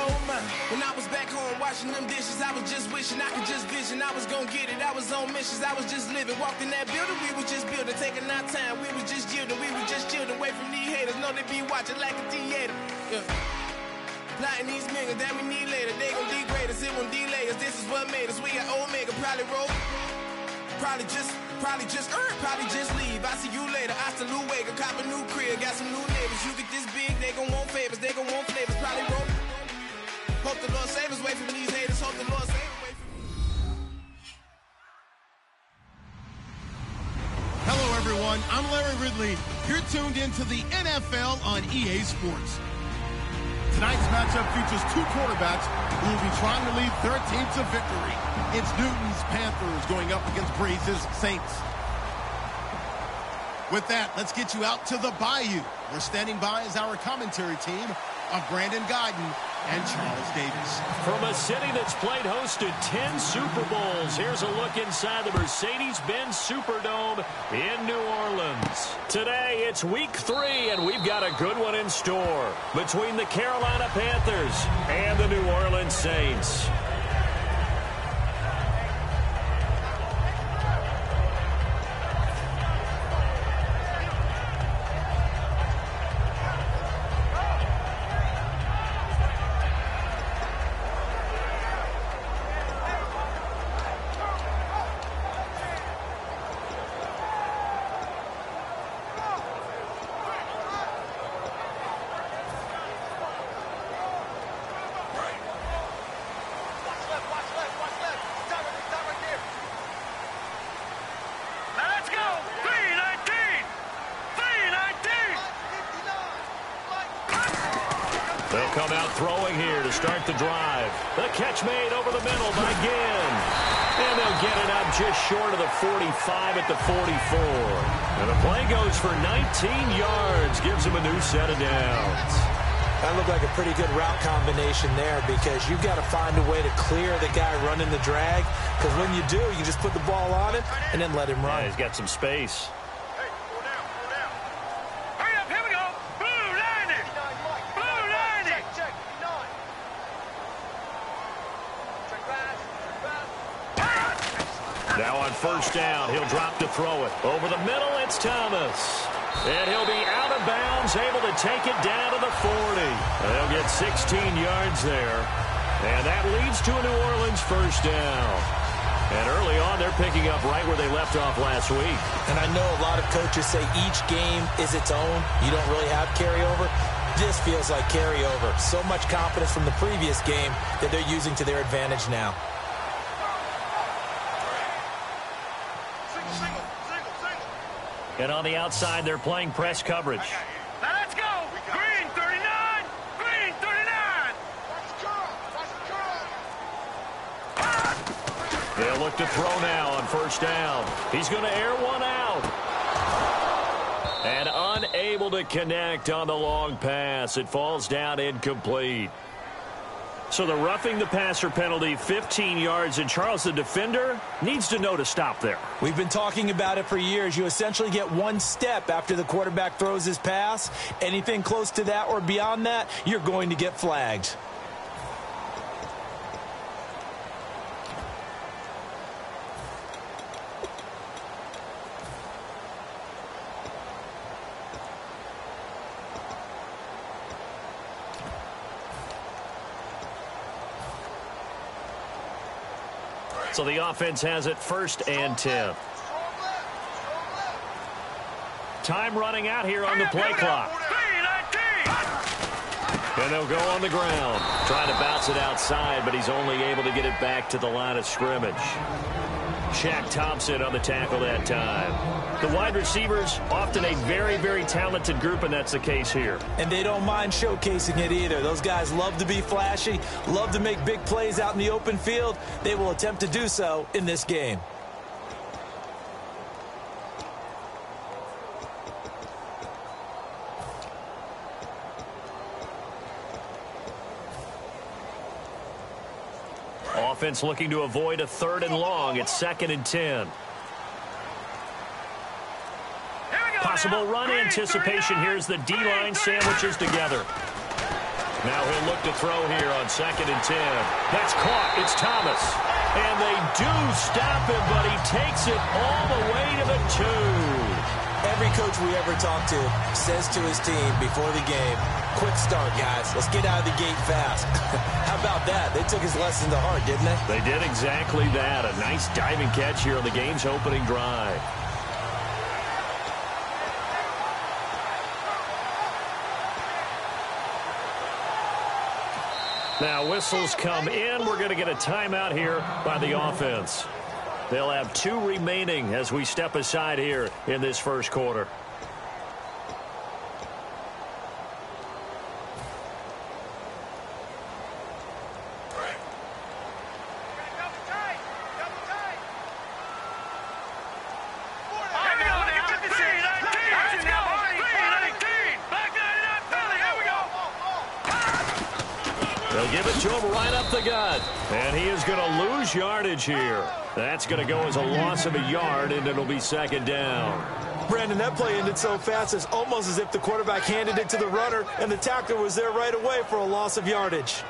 oh my. When I was back home washing them dishes, I was just wishing I could just vision. I was gonna get it, I was on missions, I was just living. Walked in that building, we was just building, taking our time. We was just yielding, we was just chilling away from these haters. Know they be watching like a theater. Yeah. Plotting these niggas that we need later. They gon' degrade us, it won't delay us. This is what made us. We got Omega, probably roll. Probably just leave. I see you later. I still Luega, cop a new crib, got some new neighbors. You get this big, they gon' want favors, they gon' want flavors. Probably roll. Hope the Lord save us away from these haters. Hope the Lord save us away from. Hello, everyone. I'm Larry Ridley. You're tuned into the NFL on EA Sports. Tonight's matchup features two quarterbacks who will be trying to lead their team to victory. It's Newton's Panthers going up against Breeze's Saints. With that, let's get you out to the Bayou. We're standing by as our commentary team of Brandon Guyton and Charles Davis. From a city that's played host to 10 Super Bowls, here's a look inside the Mercedes-Benz Superdome in New Orleans. Today, it's week 3, and we've got a good one in store between the Carolina Panthers and the New Orleans Saints. They'll come out throwing here to start the drive. The catch made over the middle by Ginn. And they'll get it up just short of the 45 at the 44. And the play goes for 19 yards. Gives him a new set of downs. That looked like a pretty good route combination there because you've got to find a way to clear the guy running the drag. Because when you do, you just put the ball on it and then let him run. Yeah, he's got some space. Now on first down, he'll drop to throw it. Over the middle, it's Thomas. And he'll be out of bounds, able to take it down to the 40. They'll get 16 yards there. And that leads to a New Orleans first down. And early on, they're picking up right where they left off last week. And I know a lot of coaches say each game is its own. You don't really have carryover. This feels like carryover. So much confidence from the previous game that they're using to their advantage now. And on the outside, they're playing press coverage. Now let's go. Green 39. Green 39. They'll look to throw now on first down. He's going to air one out. And unable to connect on the long pass. It falls down incomplete. So the roughing the passer penalty, 15 yards, and Charles, the defender, needs to know to stop there. We've been talking about it for years. You essentially get one step after the quarterback throws his pass. Anything close to that or beyond that, you're going to get flagged. So the offense has it first and 10. Time running out here on the play clock. And they'll go on the ground. Trying to bounce it outside, but he's only able to get it back to the line of scrimmage. Shaq Thompson on the tackle that time. The wide receivers, often a very, very talented group, and that's the case here. And they don't mind showcasing it either. Those guys love to be flashy, love to make big plays out in the open field. They will attempt to do so in this game. Offense looking to avoid a 3rd and long. It's 2nd and 10. Possible run anticipation. Here's the D-line sandwiches together. Now he'll look to throw here on 2nd and 10. That's caught. It's Thomas. And they do stop him, but he takes it all the way to the 2. Every coach we ever talk to says to his team before the game, quick start, guys. Let's get out of the gate fast. How about that? They took his lesson to heart, didn't they? They did exactly that. A nice diving catch here on the game's opening drive. Now whistles come in. We're going to get a timeout here by the offense. They'll have 2 remaining as we step aside here in this first quarter. They'll give it to him right up the gut. And he is going to lose yardage here. That's going to go as a loss of a yard, and it'll be 2nd down. Brandon, that play ended so fast, it's almost as if the quarterback handed it to the runner, and the tackler was there right away for a loss of yardage.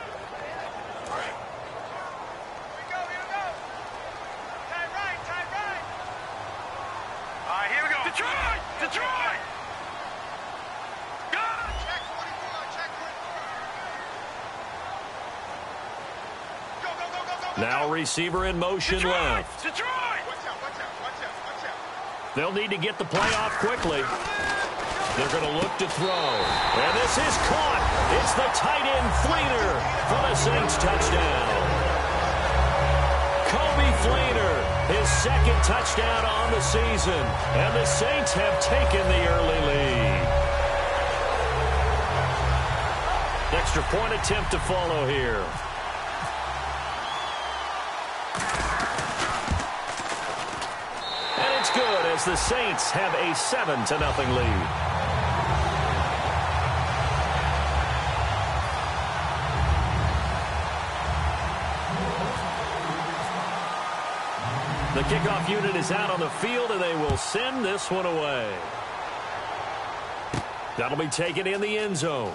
Now receiver in motion left. They'll need to get the play off quickly. They're going to look to throw. And this is caught. It's the tight end Fleener for the Saints touchdown. Kobe Fleener, his 2nd touchdown on the season. And the Saints have taken the early lead. Extra point attempt to follow here. Good as the Saints have a 7-0 lead. The kickoff unit is out on the field, and they will send this one away. That'll be taken in the end zone.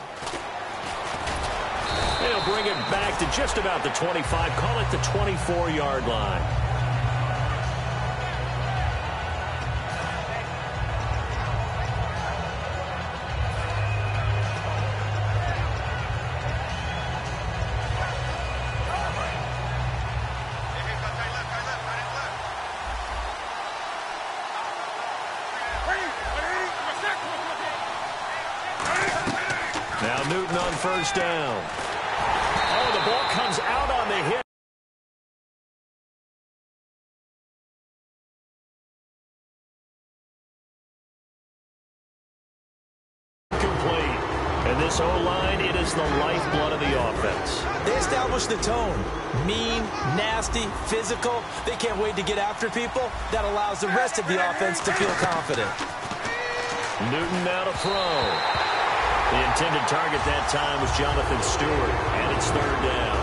They'll bring it back to just about the 25, call it the 24-yard line. Now Newton on 1st down. Oh, the ball comes out on the hit. Complete. And this O-line, it is the lifeblood of the offense. They establish the tone. Mean, nasty, physical. They can't wait to get after people. That allows the rest of the offense to feel confident. Newton now to throw. The intended target that time was Jonathan Stewart, and it's 3rd down.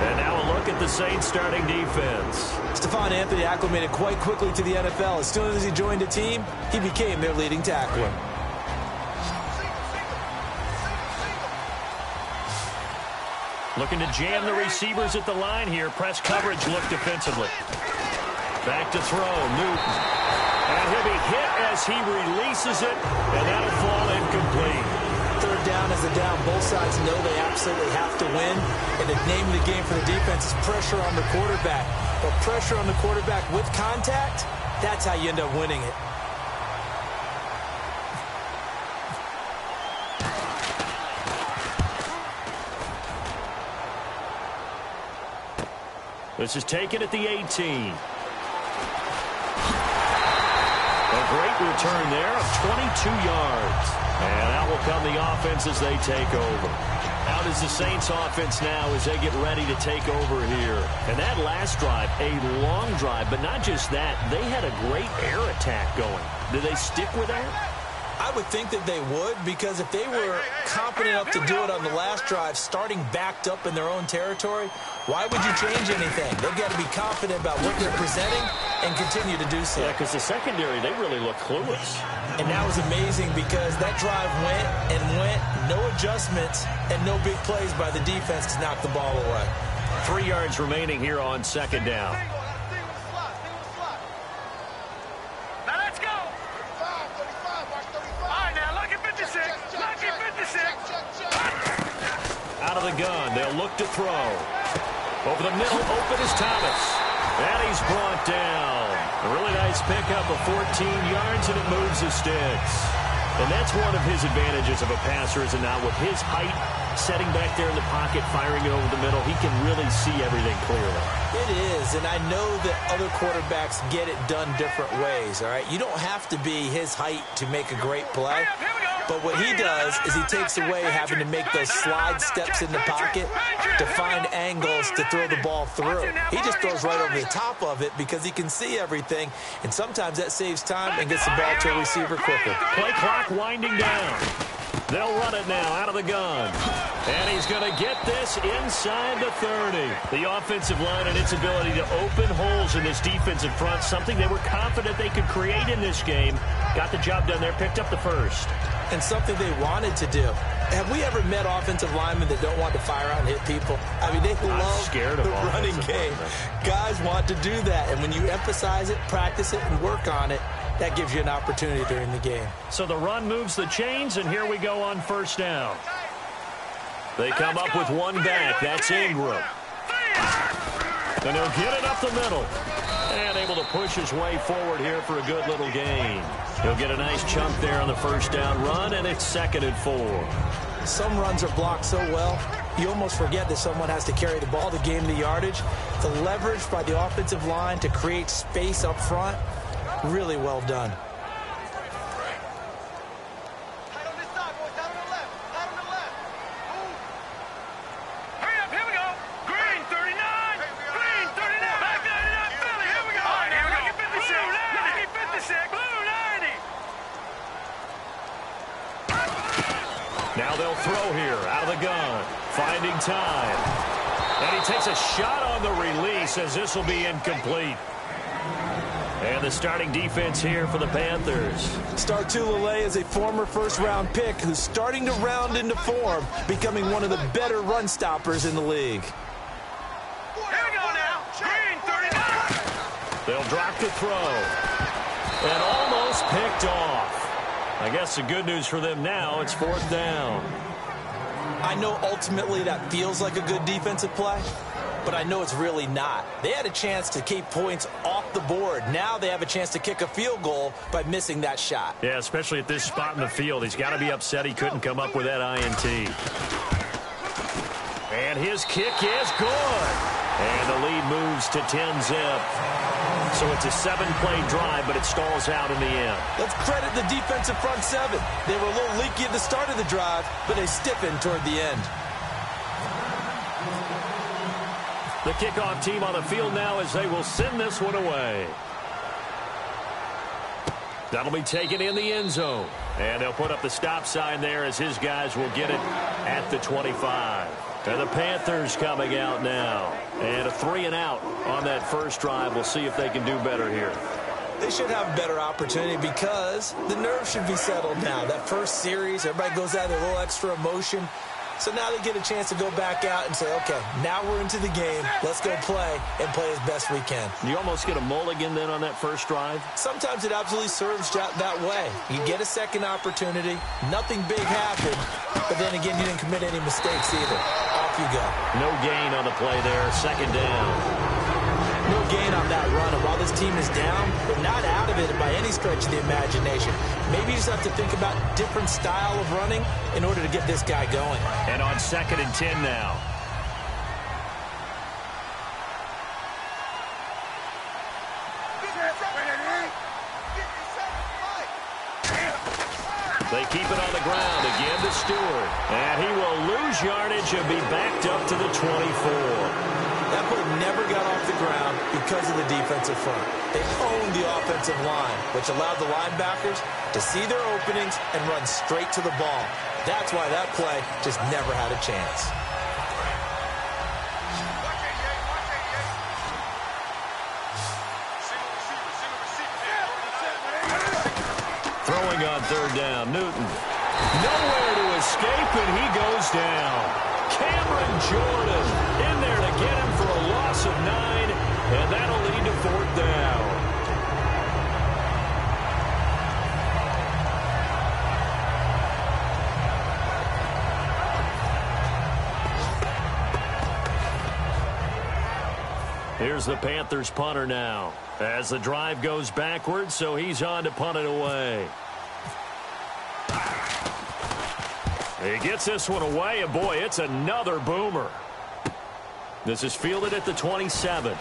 And now a look at the Saints starting defense. Stephon Anthony acclimated quite quickly to the NFL. As soon as he joined the team, he became their leading tackler. Looking to jam the receivers at the line here. Press coverage look defensively. Back to throw, Newton. And he'll be hit as he releases it, and that'll fall incomplete. 3rd down is a down. Both sides know they absolutely have to win, and the name of the game for the defense is pressure on the quarterback. But pressure on the quarterback with contact, that's how you end up winning it. This is taken at the 18. A great return there of 22 yards. And out will come the offense as they take over. Out is the Saints offense now as they get ready to take over here. And that last drive, a long drive, but not just that. They had a great air attack going. Do they stick with that? I would think that they would, because if they were confident enough to do it on the last drive, starting backed up in their own territory, why would you change anything? They've got to be confident about what they're presenting and continue to do so. Yeah, because the secondary, they really look clueless. And that was amazing because that drive went and went, no adjustments, and no big plays by the defense to knock the ball away. 3 yards remaining here on second down. Now let's go. All right, now look at 56. Look at 56. Out of the gun, they'll look to throw. Over the middle, open is Thomas. And he's brought down. A really nice pickup of 14 yards, and it moves the sticks. And that's one of his advantages of a passer, is now with his height, setting back there in the pocket, firing it over the middle, he can really see everything clearly. It is, and I know that other quarterbacks get it done different ways, all right? You don't have to be his height to make a great play. But what he does is he takes away having to make those slide steps in the pocket to find angles to throw the ball through. He just throws right over the top of it because he can see everything, and sometimes that saves time and gets the ball to a receiver quicker. Play clock winding down. They'll run it now out of the gun. And he's going to get this inside the 30. The offensive line and its ability to open holes in this defensive front, something they were confident they could create in this game. Got the job done there, picked up the first. And something they wanted to do. Have we ever met offensive linemen that don't want to fire out and hit people? I mean, they love the running game. Guys want to do that, and when you emphasize it, practice it, and work on it, that gives you an opportunity during the game. So the run moves the chains, and here we go on first down. They come up with one back. That's Ingram. And he'll get it up the middle. And able to push his way forward here for a good little gain. He'll get a nice chunk there on the first down run, and it's 2nd and 4. Some runs are blocked so well, you almost forget that someone has to carry the ball to gain the yardage. The leverage by the offensive line to create space up front, really well done. Now they'll throw here out of the gun, finding time. And he takes a shot on the release as this will be incomplete. And the starting defense here for the Panthers. Star Tulele is a former first-round pick who's starting to round into form, becoming one of the better run stoppers in the league. Here we go now. Green 39. They'll drop to throw. And almost picked off. I guess the good news for them now, it's 4th down. I know ultimately that feels like a good defensive play, but I know it's really not. They had a chance to keep points off the board. Now they have a chance to kick a field goal by missing that shot. Yeah, especially at this spot in the field. He's got to be upset he couldn't come up with that INT. And his kick is good. And the lead moves to 10-zip. So it's a 7-play drive, but it stalls out in the end. Let's credit the defensive front seven. They were a little leaky at the start of the drive, but they stiffened toward the end. The kickoff team on the field now as they will send this one away. That'll be taken in the end zone. And they'll put up the stop sign there as his guys will get it at the 25. And the Panthers coming out now. And a 3-and-out on that first drive. We'll see if they can do better here. They should have a better opportunity because the nerves should be settled now. That first series, everybody goes out with a little extra emotion. So now they get a chance to go back out and say, okay, now we're into the game. Let's go play and play as best we can. You almost get a mulligan then on that first drive? Sometimes it absolutely serves that way. You get a second opportunity. Nothing big happened. But then again, you didn't commit any mistakes either. Off you go. No gain on the play there. 2nd down. No gain on that run. And while this team is down, they're not out of it by any stretch of the imagination. Maybe you just have to think about different style of running in order to get this guy going. And on 2nd and 10 now. They keep it on the ground again to Stewart. And he will lose yardage and be backed up to the 24. That play never got off the ground because of the defensive front. They owned the offensive line, which allowed the linebackers to see their openings and run straight to the ball. That's why that play just never had a chance. Throwing on third down, Newton. Nowhere to escape, and he goes down. Cameron Jordan in there to get him for a loss of 9, and that'll lead to fourth down. Here's the Panthers punter now as the drive goes backwards, so he's on to punt it away. He gets this one away, and boy, it's another boomer. This is fielded at the 27. A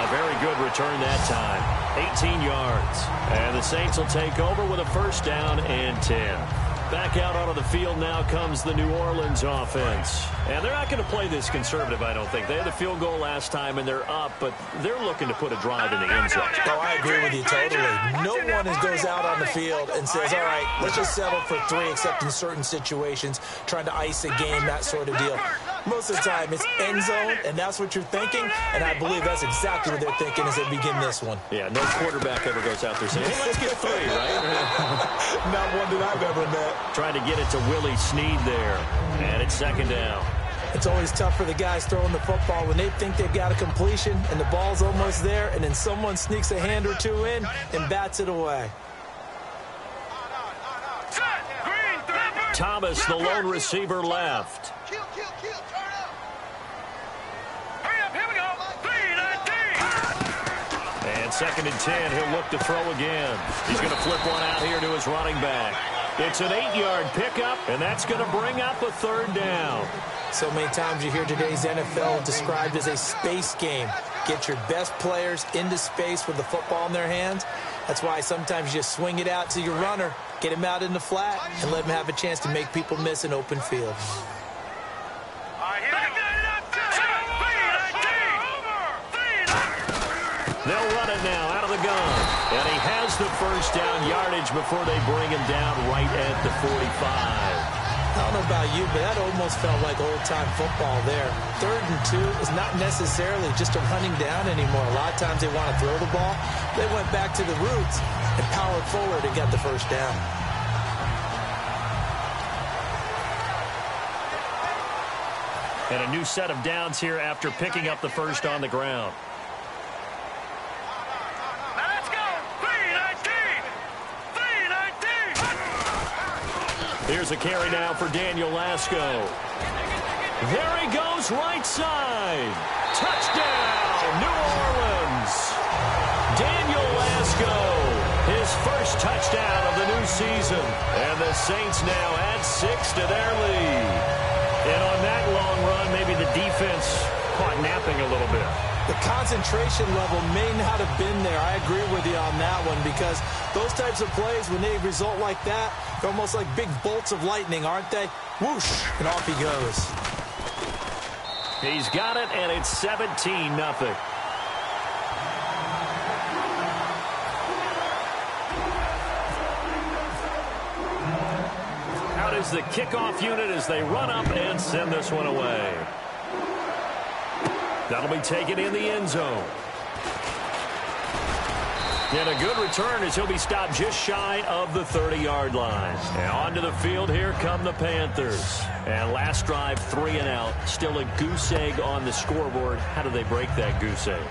very good return that time. 18 yards. And the Saints will take over with a first down and 10. Back out onto the field now comes the New Orleans offense. And they're not going to play this conservative, I don't think. They had the field goal last time, and they're up, but they're looking to put a drive in the end zone. Oh, I agree with you totally. No one goes out on the field and says, all right, let's just settle for 3, except in certain situations, trying to ice a game, that sort of deal. Most of the time, it's end zone, and that's what you're thinking, and I believe that's exactly what they're thinking as they begin this one. Yeah, no quarterback ever goes out there saying, hey, let's get 3, right? Not one that I've ever met. Trying to get it to Willie Snead there, and it's second down. It's always tough for the guys throwing the football when they think they've got a completion and the ball's almost there, and then someone sneaks a hand or two in and bats it away. Thomas, the lone receiver, left. And second and 10, he'll look to throw again. He's going to flip one out here to his running back. It's an 8-yard pickup, and that's going to bring up a third down. So many times you hear today's NFL described as a space game. Get your best players into space with the football in their hands. That's why sometimes you just swing it out to your runner, get him out in the flat, and let him have a chance to make people miss an open field. They'll run it now out of the gun. And he has the first down yardage before they bring him down right at the 45. I don't know about you, but that almost felt like old-time football there. 3rd and 2 is not necessarily just a running down anymore. A lot of times they want to throw the ball. They went back to the roots and powered forward and got the first down. And a new set of downs here after picking up the first on the ground. Here's a carry now for Daniel Lasco. There he goes, right side. Touchdown, New Orleans. Daniel Lasco, his first touchdown of the new season. And the Saints now add 6 to their lead. And on that long run, maybe the defense caught napping a little bit. The concentration level may not have been there. I agree with you on that one, because those types of plays, when they result like that, they're almost like big bolts of lightning, aren't they? Whoosh, and off he goes. He's got it, and it's 17-0. Out is the kickoff unit as they run up and send this one away. That'll be taken in the end zone. And a good return as he'll be stopped just shy of the 30-yard line. And onto the field, here come the Panthers. And last drive, 3 and out. Still a goose egg on the scoreboard. How do they break that goose egg?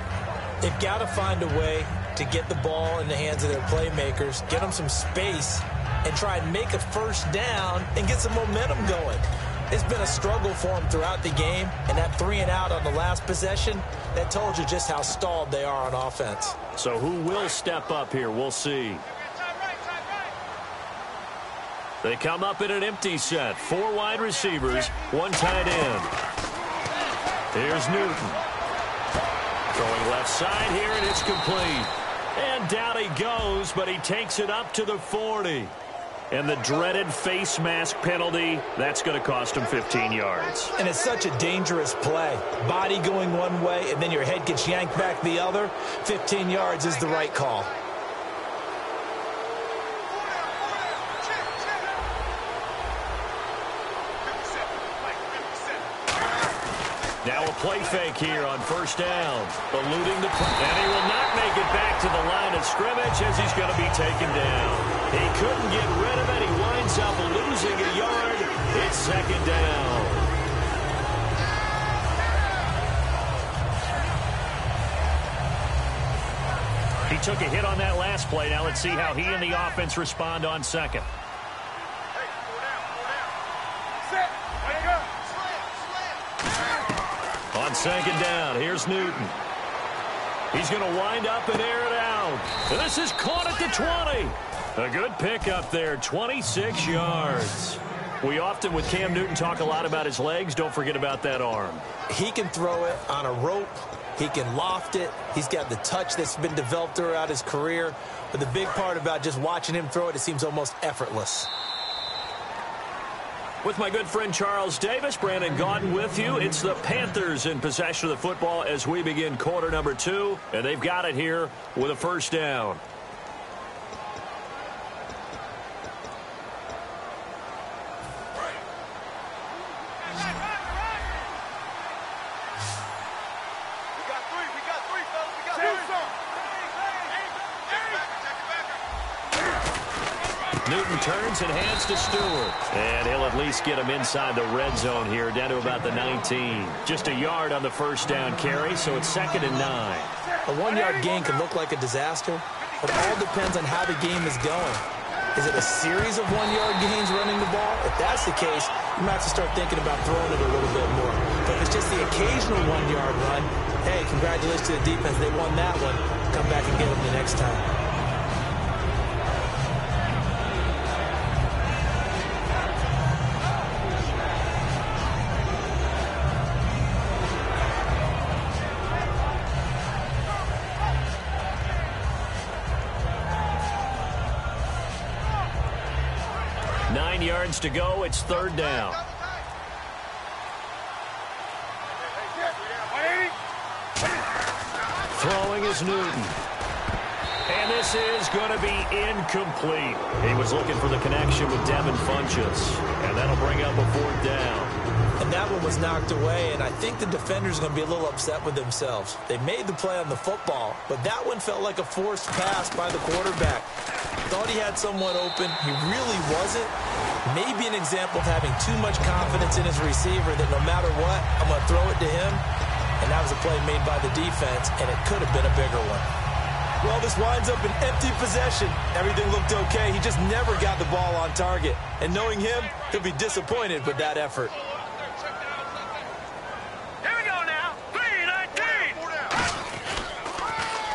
They've got to find a way to get the ball in the hands of their playmakers, get them some space, and try and make a first down and get some momentum going. It's been a struggle for them throughout the game, and that 3 and out on the last possession, that told you just how stalled they are on offense. So who will step up here? We'll see. They come up in an empty set. 4 wide receivers, 1 tight end. Here's Newton. Throwing left side here, and it's complete. And down he goes, but he takes it up to the 40. And the dreaded face mask penalty, that's going to cost him 15 yards. And it's such a dangerous play. Body going one way, and then your head gets yanked back the other. 15 yards is the right call. Now a play fake here on first down. Eluding the play. And he will not make it back to the line of scrimmage as he's going to be taken down. He couldn't get rid of it. He winds up losing a yard. It's second down. He took a hit on that last play. Now let's see how he and the offense respond on second. On second down, here's Newton. He's going to wind up and air it out. And this is caught at the 20. A good pickup there, 26 yards. We often, with Cam Newton, talk a lot about his legs. Don't forget about that arm. He can throw it on a rope. He can loft it. He's got the touch that's been developed throughout his career. But the big part about just watching him throw it, it seems almost effortless. With my good friend Charles Davis, Brandon Gaudin with you. It's the Panthers in possession of the football as we begin quarter number 2. And they've got it here with a first down. Newton turns and hands to Stewart. And he'll at least get him inside the red zone here, down to about the 19. Just a yard on the first down carry, so it's 2nd and 9. A 1-yard gain can look like a disaster. It all depends on how the game is going. Is it a series of 1-yard gains running the ball? If that's the case, you might have to start thinking about throwing it a little bit more. But if it's just the occasional 1-yard run, hey, congratulations to the defense. They won that one. Come back and get them the next time. Yards to go. It's 3rd down. Throwing is Newton. And this is going to be incomplete. He was looking for the connection with Devin Funchess. And that'll bring up a 4th down. And that one was knocked away, and I think the defender's going to be a little upset with themselves. They made the play on the football, but that one felt like a forced pass by the quarterback. Thought he had someone open. He really wasn't. Maybe an example of having too much confidence in his receiver that no matter what, I'm going to throw it to him. And that was a play made by the defense, and it could have been a bigger one. Well, this winds up an empty possession. Everything looked okay. He just never got the ball on target. And knowing him, he'll be disappointed with that effort.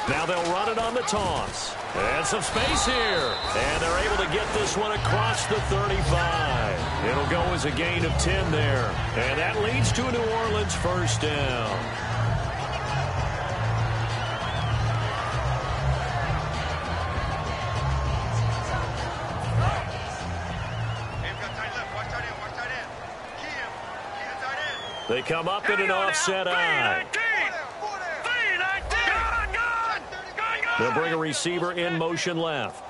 Now they'll run it on the toss. And some space here. And they're able to get this one across the 35. It'll go as a gain of 10 there. And that leads to a New Orleans first down. They come up in an offset eye. They'll bring a receiver in motion left.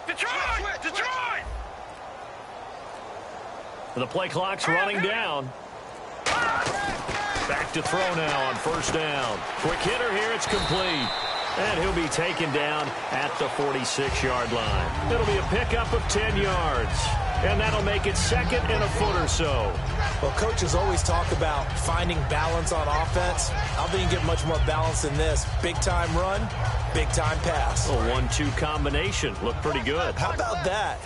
Detroit! The play clock's running down. Back to throw now on first down. Quick hitter here, it's complete. And he'll be taken down at the 46-yard line. It'll be a pickup of 10 yards. And that'll make it 2nd and a foot or so. Well, coaches always talk about finding balance on offense. I don't think you can get much more balance than this. Big-time run, big-time pass. A 1-2 combination. Looked pretty good. How about that?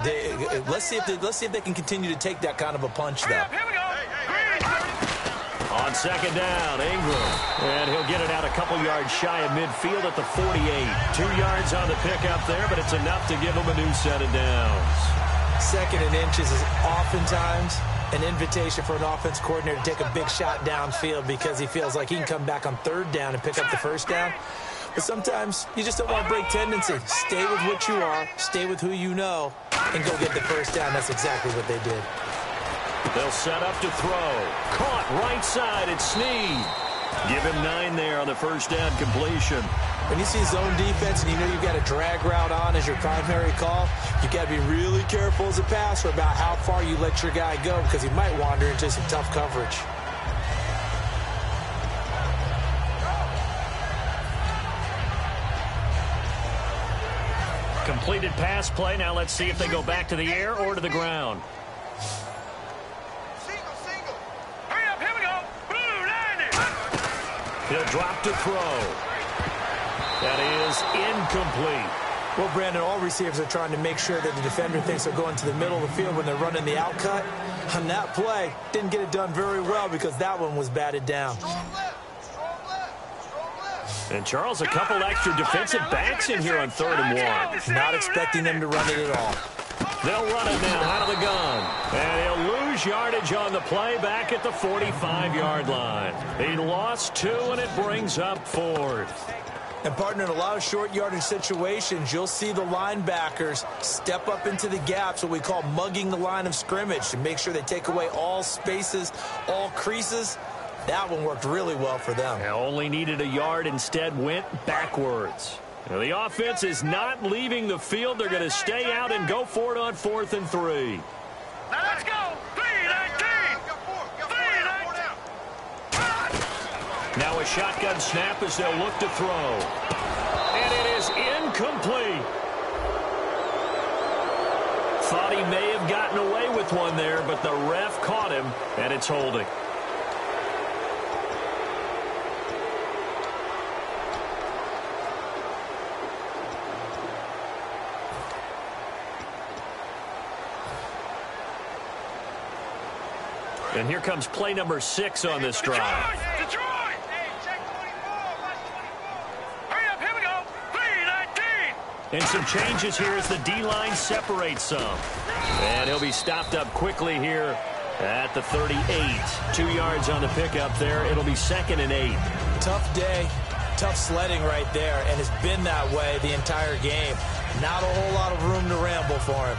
Let's see if they can continue to take that kind of a punch, though. Here we go. On second down, Ingram. And he'll get it out a couple yards shy of midfield at the 48. 2 yards on the pickup there, but it's enough to give him a new set of downs. 2nd and inches is oftentimes an invitation for an offense coordinator to take a big shot downfield because he feels like he can come back on 3rd down and pick up the first down. But sometimes you just don't want to break tendency. Stay with what you are, stay with who you know, and go get the first down. That's exactly what they did. They'll set up to throw. Caught right side. It's Snead. Give him 9 there on the first down completion. When you see zone defense and you know you've got a drag route on as your primary call, you've got to be really careful as a passer about how far you let your guy go because he might wander into some tough coverage. Completed pass play. Now let's see if they go back to the air or to the ground. Hurry up, here we go. Blue line. He'll drop to throw. That is incomplete. Well, Brandon, all receivers are trying to make sure that the defender thinks they're going to the middle of the field when they're running the out cut. On that play, didn't get it done very well because that one was batted down. And, Charles, a couple extra defensive backs in here on 3rd and 1. Not expecting them to run it at all. They'll run it now out of the gun. And he'll lose yardage on the play back at the 45-yard line. He lost 2, and it brings up 4th. And, partner, in a lot of short yardage situations, you'll see the linebackers step up into the gaps, what we call mugging the line of scrimmage, to make sure they take away all spaces, all creases. That one worked really well for them. They only needed a yard, instead went backwards. Now, the offense is not leaving the field. They're going to stay out and go for it on 4th and 3. Now let's go. 3-19. 3-19. Now a shotgun snap as they'll look to throw. And it is incomplete. Thought he may have gotten away with one there, but the ref caught him, and it's holding. And here comes play number 6 on this drive. Detroit! Hey, check 24. Watch 24. Hurry up, here we go. 3-19. And some changes here as the D-line separates some. And he'll be stopped up quickly here at the 38. 2 yards on the pickup there. It'll be 2nd and 8. Tough day, tough sledding right there, and it's been that way the entire game. Not a whole lot of room to ramble for him.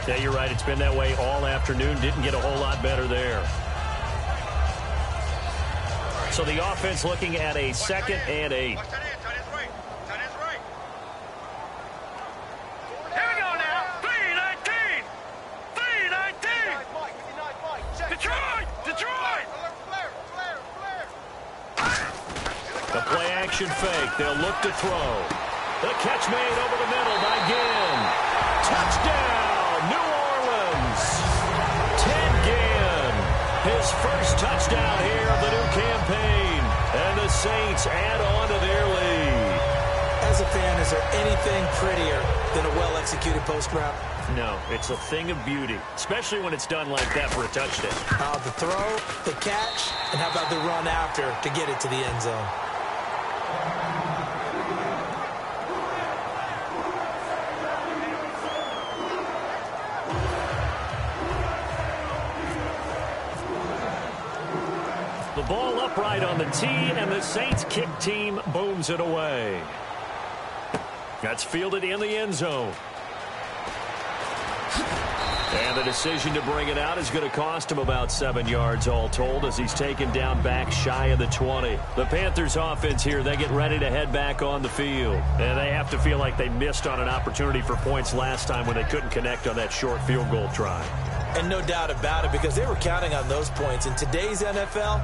Yeah, you're right. It's been that way all afternoon. Didn't get a whole lot better there. So the offense looking at a 2nd and 8. Here we go now. 3-19. 3-19. Detroit! Detroit! The play action fake. They'll look to throw. The catch made over the middle by Ginn. Touchdown, New Orleans. Ted Ginn, his first touchdown here of the new campaign. And the Saints add on to their lead. As a fan, is there anything prettier than a well-executed post route? No, it's a thing of beauty, especially when it's done like that for a touchdown. The throw, the catch, and how about the run after to get it to the end zone? The ball upright on the tee, and the Saints kick team booms it away. That's fielded in the end zone. And the decision to bring it out is going to cost him about 7 yards all told as he's taken down back shy of the 20. The Panthers offense here, they get ready to head back on the field. And they have to feel like they missed on an opportunity for points last time when they couldn't connect on that short field goal try. And no doubt about it, because they were counting on those points. In today's NFL,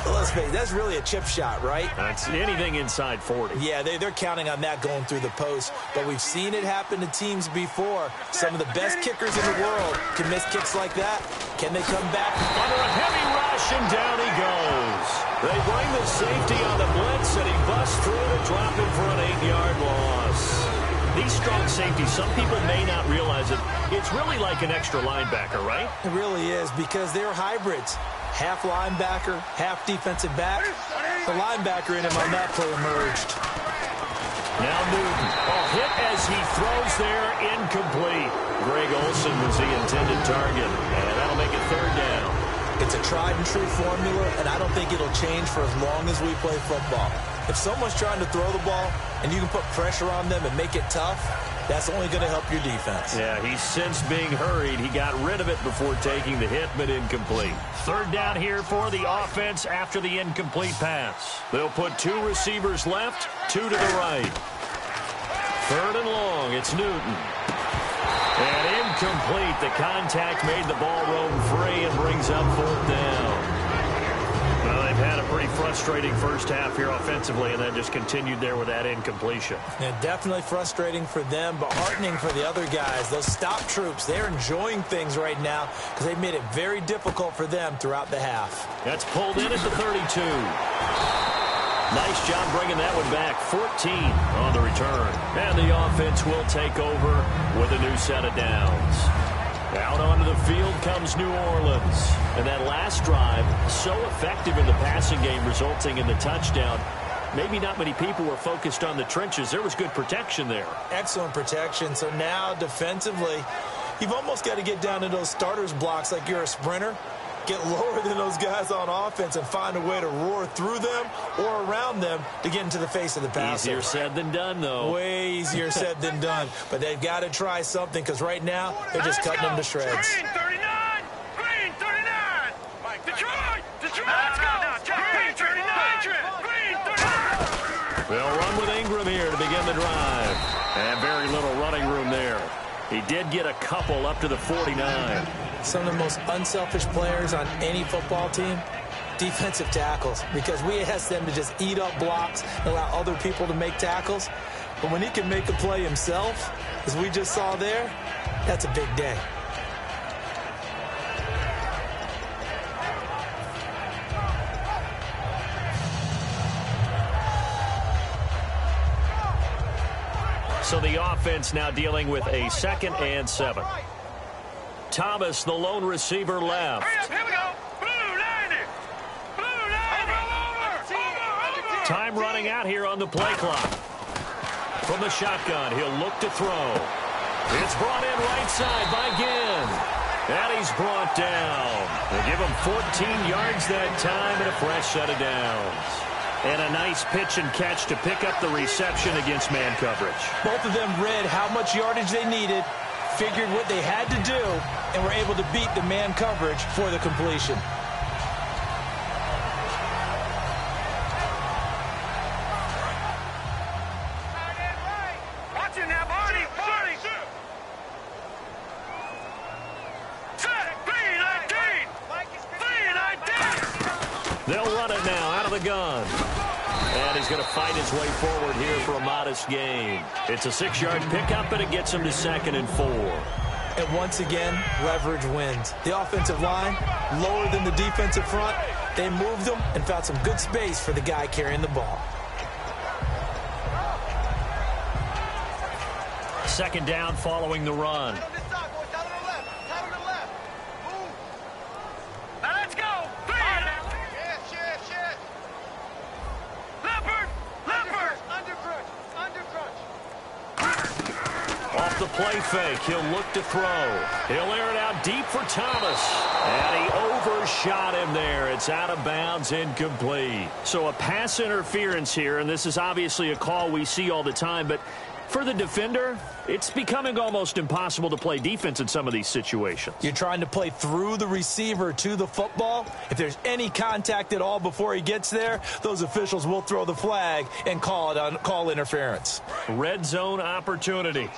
let's face it, that's really a chip shot, right? That's anything inside 40. Yeah, they're counting on that going through the post. But we've seen it happen to teams before. Some of the best kickers in the world can miss kicks like that. Can they come back? Under a heavy rush, and down he goes. They bring the safety on the blitz, and he busts through to drop him for an 8-yard loss. These strong safeties, some people may not realize it. It's really like an extra linebacker, right? It really is, because they're hybrids. Half linebacker, half defensive back. The linebacker in him on that play emerged. Now Newton. A hit as he throws there, incomplete. Greg Olsen was the intended target, and that'll make it 3rd down. It's a tried and true formula, and I don't think it'll change for as long as we play football. If someone's trying to throw the ball and you can put pressure on them and make it tough, that's only going to help your defense. Yeah, he's since being hurried. He got rid of it before taking the hit, but incomplete. Third down here for the offense after the incomplete pass. They'll put 2 receivers left, 2 to the right. Third and long, it's Newton. And incomplete. The contact made the ball roam free and brings up 4th down. Well, they've had a pretty frustrating first half here offensively, and then just continued there with that incompletion. And definitely frustrating for them, but heartening for the other guys. Those stop troops, they're enjoying things right now because they've made it very difficult for them throughout the half. That's pulled in at the 32. Nice job bringing that one back. 14 on the return. And the offense will take over with a new set of downs. Out onto the field comes New Orleans. And that last drive, so effective in the passing game, resulting in the touchdown. Maybe not many people were focused on the trenches. There was good protection there. Excellent protection. So now defensively, you've almost got to get down to those starters blocks like you're a sprinter. Get lower than those guys on offense and find a way to roar through them or around them to get into the face of the passer. Easier said than done, though. Way easier said than done. But they've got to try something because right now they're just cutting them to shreds. Green 39! Green 39! Detroit! Detroit! Let's go! Green 39! Green 39! They'll run with Ingram here to begin the drive. And very little running room there. He did get a couple up to the 49. Some of the most unselfish players on any football team, defensive tackles, because we ask them to just eat up blocks and allow other people to make tackles. But when he can make a play himself, as we just saw there, that's a big day. So the offense now dealing with a 2nd and 7. Thomas, the lone receiver, left. Hurry up, here we go. Blue 90. Blue 90. Over. Time running out here on the play clock. From the shotgun, he'll look to throw. It's brought in right side by Ginn. And he's brought down. They'll give him 14 yards that time and a fresh set of downs. And a nice pitch and catch to pick up the reception against man coverage. Both of them read how much yardage they needed, figured what they had to do, and were able to beat the man coverage for the completion. Watch it now, Barney. Barney. Set. 319. 319. They'll run it now out of the gun. And he's going to fight his way forward here for a modest gain. It's a 6-yard pickup, and it gets him to 2nd and 4. And once again, leverage wins. The offensive line, lower than the defensive front. They moved them and found some good space for the guy carrying the ball. 2nd down following the run. Now let's go. Leopard. Leopard. Off the play fake, he'll look to throw. He'll air it out deep for Thomas. And he overshot him there. It's out of bounds, incomplete. So a pass interference here, and this is obviously a call we see all the time, but for the defender, it's becoming almost impossible to play defense in some of these situations. You're trying to play through the receiver to the football. If there's any contact at all before he gets there, those officials will throw the flag and call interference. Red zone opportunity.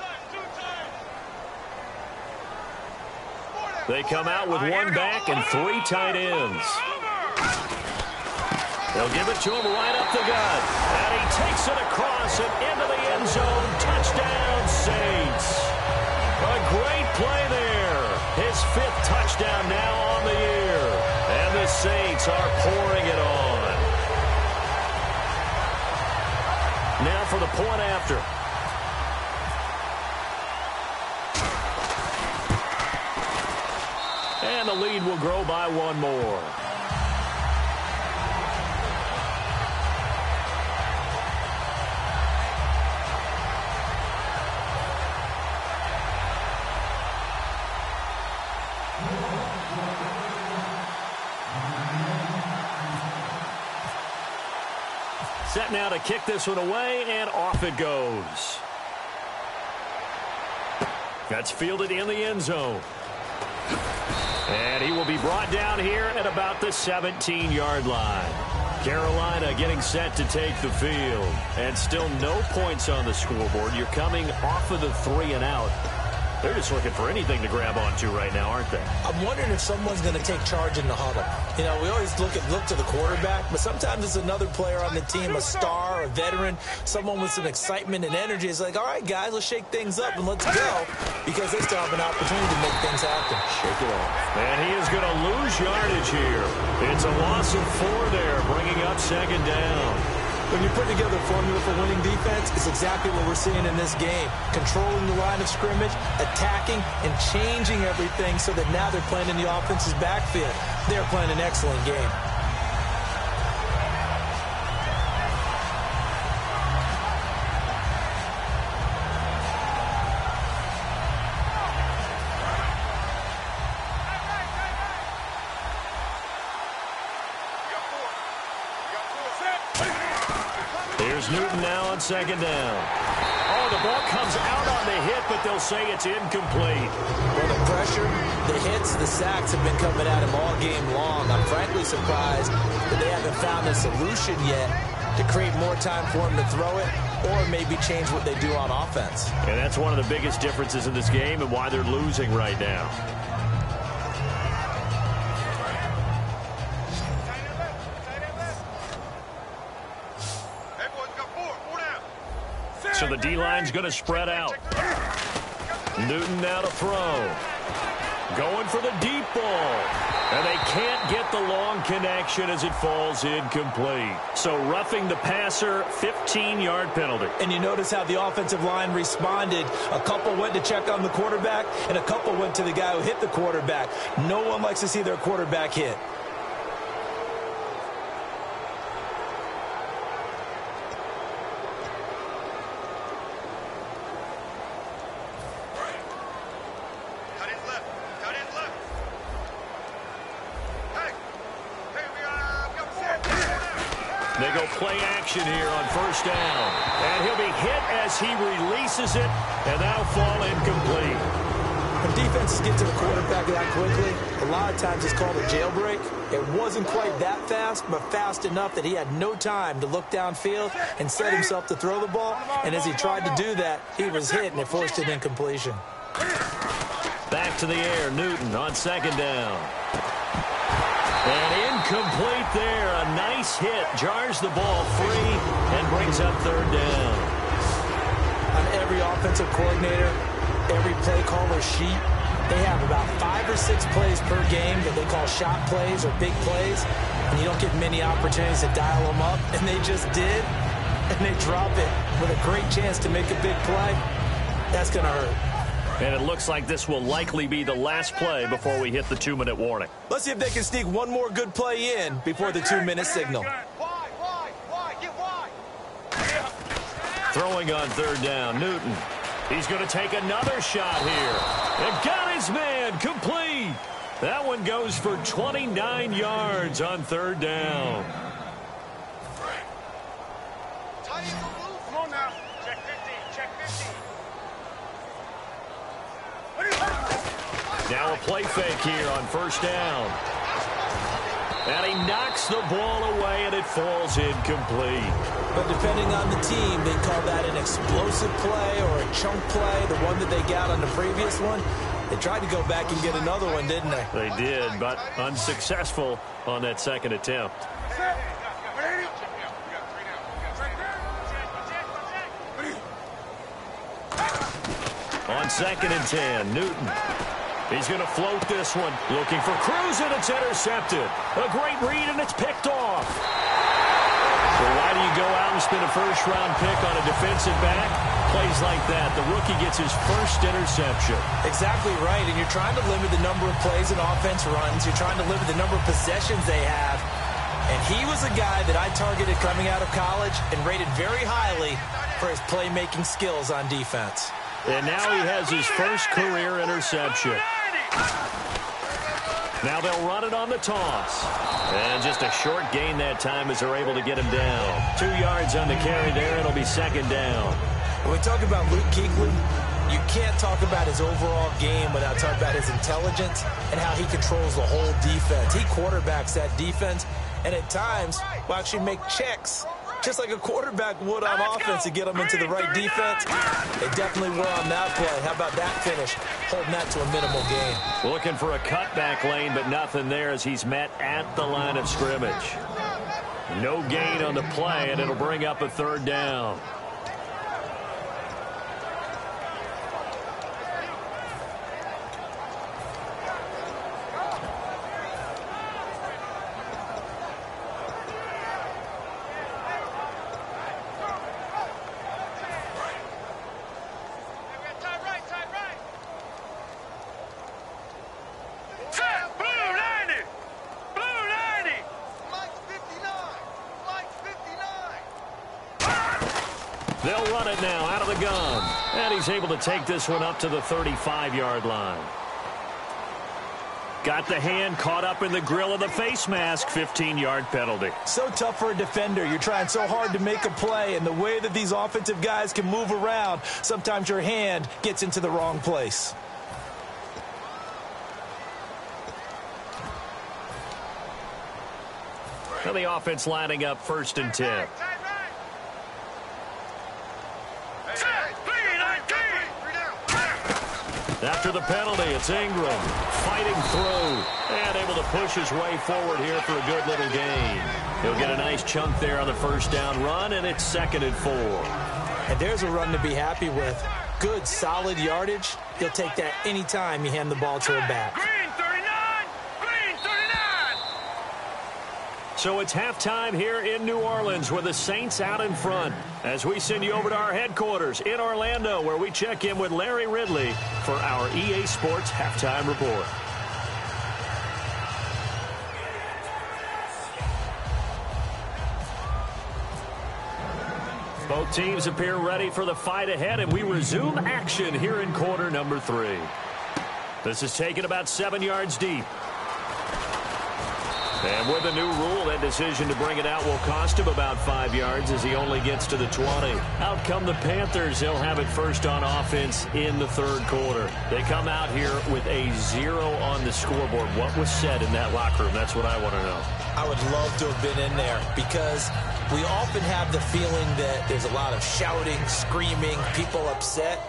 They come out with 1 back and 3 tight ends. They'll give it to him right up the gut. And he takes it across and into the end zone. Touchdown, Saints. A great play there. His 5th touchdown now on the year. And the Saints are pouring it on. Now for the point after. And the lead will grow by 1 more. Set now to kick this one away, and off it goes. That's fielded in the end zone. And he will be brought down here at about the 17-yard line. Carolina getting set to take the field. And still no points on the scoreboard. You're coming off of the 3 and out. They're just looking for anything to grab onto right now, aren't they? I'm wondering if someone's going to take charge in the huddle. You know, we always look to the quarterback, but sometimes it's another player on the team, a star, a veteran, someone with some excitement and energy. It's like, all right, guys, let's shake things up and let's go, because they still have an opportunity to make things happen. Shake it off. And he is going to lose yardage here. It's a loss of 4 there, bringing up second down. When you put together a formula for winning defense, it's exactly what we're seeing in this game. Controlling the line of scrimmage, attacking, and changing everything so that now they're playing in the offense's backfield. They're playing an excellent game. Here's Newton now on second down. Oh, the ball comes out on the hit, but they'll say it's incomplete. Well, the pressure, the hits, the sacks have been coming at him all game long. I'm frankly surprised that they haven't found a solution yet to create more time for him to throw it or maybe change what they do on offense. And that's one of the biggest differences in this game and why they're losing right now. So the D-line's going to spread out. Newton now to throw. Going for the deep ball. And they can't get the long connection as it falls incomplete. So roughing the passer, 15-yard penalty. And you notice how the offensive line responded. A couple went to check on the quarterback, and a couple went to the guy who hit the quarterback. No one likes to see their quarterback hit. They go play action here on first down. And he'll be hit as he releases it, and that'll fall incomplete. When defenses get to the quarterback that quickly, a lot of times it's called a jailbreak. It wasn't quite that fast, but fast enough that he had no time to look downfield and set himself to throw the ball. And as he tried to do that, he was hit, and it forced an incompletion. Back to the air, Newton on second down. And incomplete there. A nice hit. Jars the ball free and brings up third down. On every offensive coordinator, every play caller sheet, they have about 5 or 6 plays per game that they call shot plays or big plays. And you don't get many opportunities to dial them up. And they just did. And they drop it with a great chance to make a big play. That's going to hurt. And it looks like this will likely be the last play before we hit the 2-minute warning. Let's see if they can sneak one more good play in before the 2-minute signal. Throwing on third down, Newton. He's going to take another shot here. And got his man complete. That one goes for 29 yards on third down. Come on now. Check 15. Check 15. Now a play fake here on first down. And he knocks the ball away, and it falls incomplete. But depending on the team, they call that an explosive play or a chunk play, the one that they got on the previous one. They tried to go back and get another one, didn't they? They did, but unsuccessful on that second attempt. On second and 10, Newton. He's going to float this one. Looking for Cruz, and it's intercepted. A great read, and it's picked off. Well, why do you go out and spend a first-round pick on a defensive back? Plays like that. The rookie gets his first interception. Exactly right, and you're trying to limit the number of plays and offense runs. You're trying to limit the number of possessions they have. And he was a guy that I targeted coming out of college and rated very highly for his playmaking skills on defense. And now he has his first career interception. Now they'll run it on the toss. And just a short gain that time as they're able to get him down. 2 yards on the carry there. It'll be second down. When we talk about Luke Kuechly, you can't talk about his overall game without talking about his intelligence and how he controls the whole defense. He quarterbacks that defense, and at times will actually make checks, just like a quarterback would on offense to get them into the right defense. They definitely were on that play. How about that finish? Holding that to a minimal gain. Looking for a cutback lane, but nothing there as he's met at the line of scrimmage. No gain on the play, and it'll bring up a third down. They'll run it now out of the gun. And he's able to take this one up to the 35-yard line. Got the hand caught up in the grill of the face mask. 15-yard penalty. So tough for a defender. You're trying so hard to make a play, and the way that these offensive guys can move around, sometimes your hand gets into the wrong place. Now the offense lining up 1st and 10. After the penalty, it's Ingram fighting through and able to push his way forward here for a good little gain. He'll get a nice chunk there on the first down run, and it's 2nd and 4. And there's a run to be happy with. Good, solid yardage. He'll take that anytime you hand the ball to a back. So it's halftime here in New Orleans with the Saints out in front as we send you over to our headquarters in Orlando, where we check in with Larry Ridley for our EA Sports Halftime Report. Both teams appear ready for the fight ahead, and we resume action here in quarter number 3. This is taken about 7 yards deep. And with a new rule, that decision to bring it out will cost him about 5 yards as he only gets to the 20. Out come the Panthers. They'll have it first on offense in the 3rd quarter. They come out here with a 0 on the scoreboard. What was said in that locker room? That's what I want to know. I would love to have been in there because we often have the feeling that there's a lot of shouting, screaming, people upset.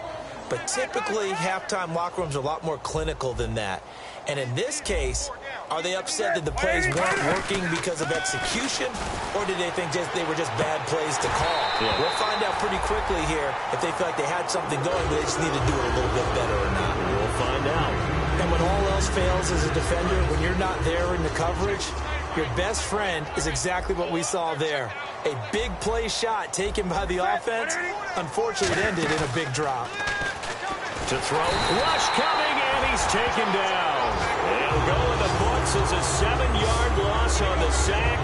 But typically, halftime locker rooms are a lot more clinical than that. And in this case, are they upset that the plays weren't working because of execution, or did they think they were just bad plays to call? Yeah. We'll find out pretty quickly here if they feel like they had something going, but they just need to do it a little bit better or not. We'll find out. And when all else fails as a defender, when you're not there in the coverage, your best friend is exactly what we saw there. A big play shot taken by the offense. Unfortunately, it ended in a big drop. To throw. Rush coming, and he's taken down. It'll go in the books as a 7-yard loss on the sack,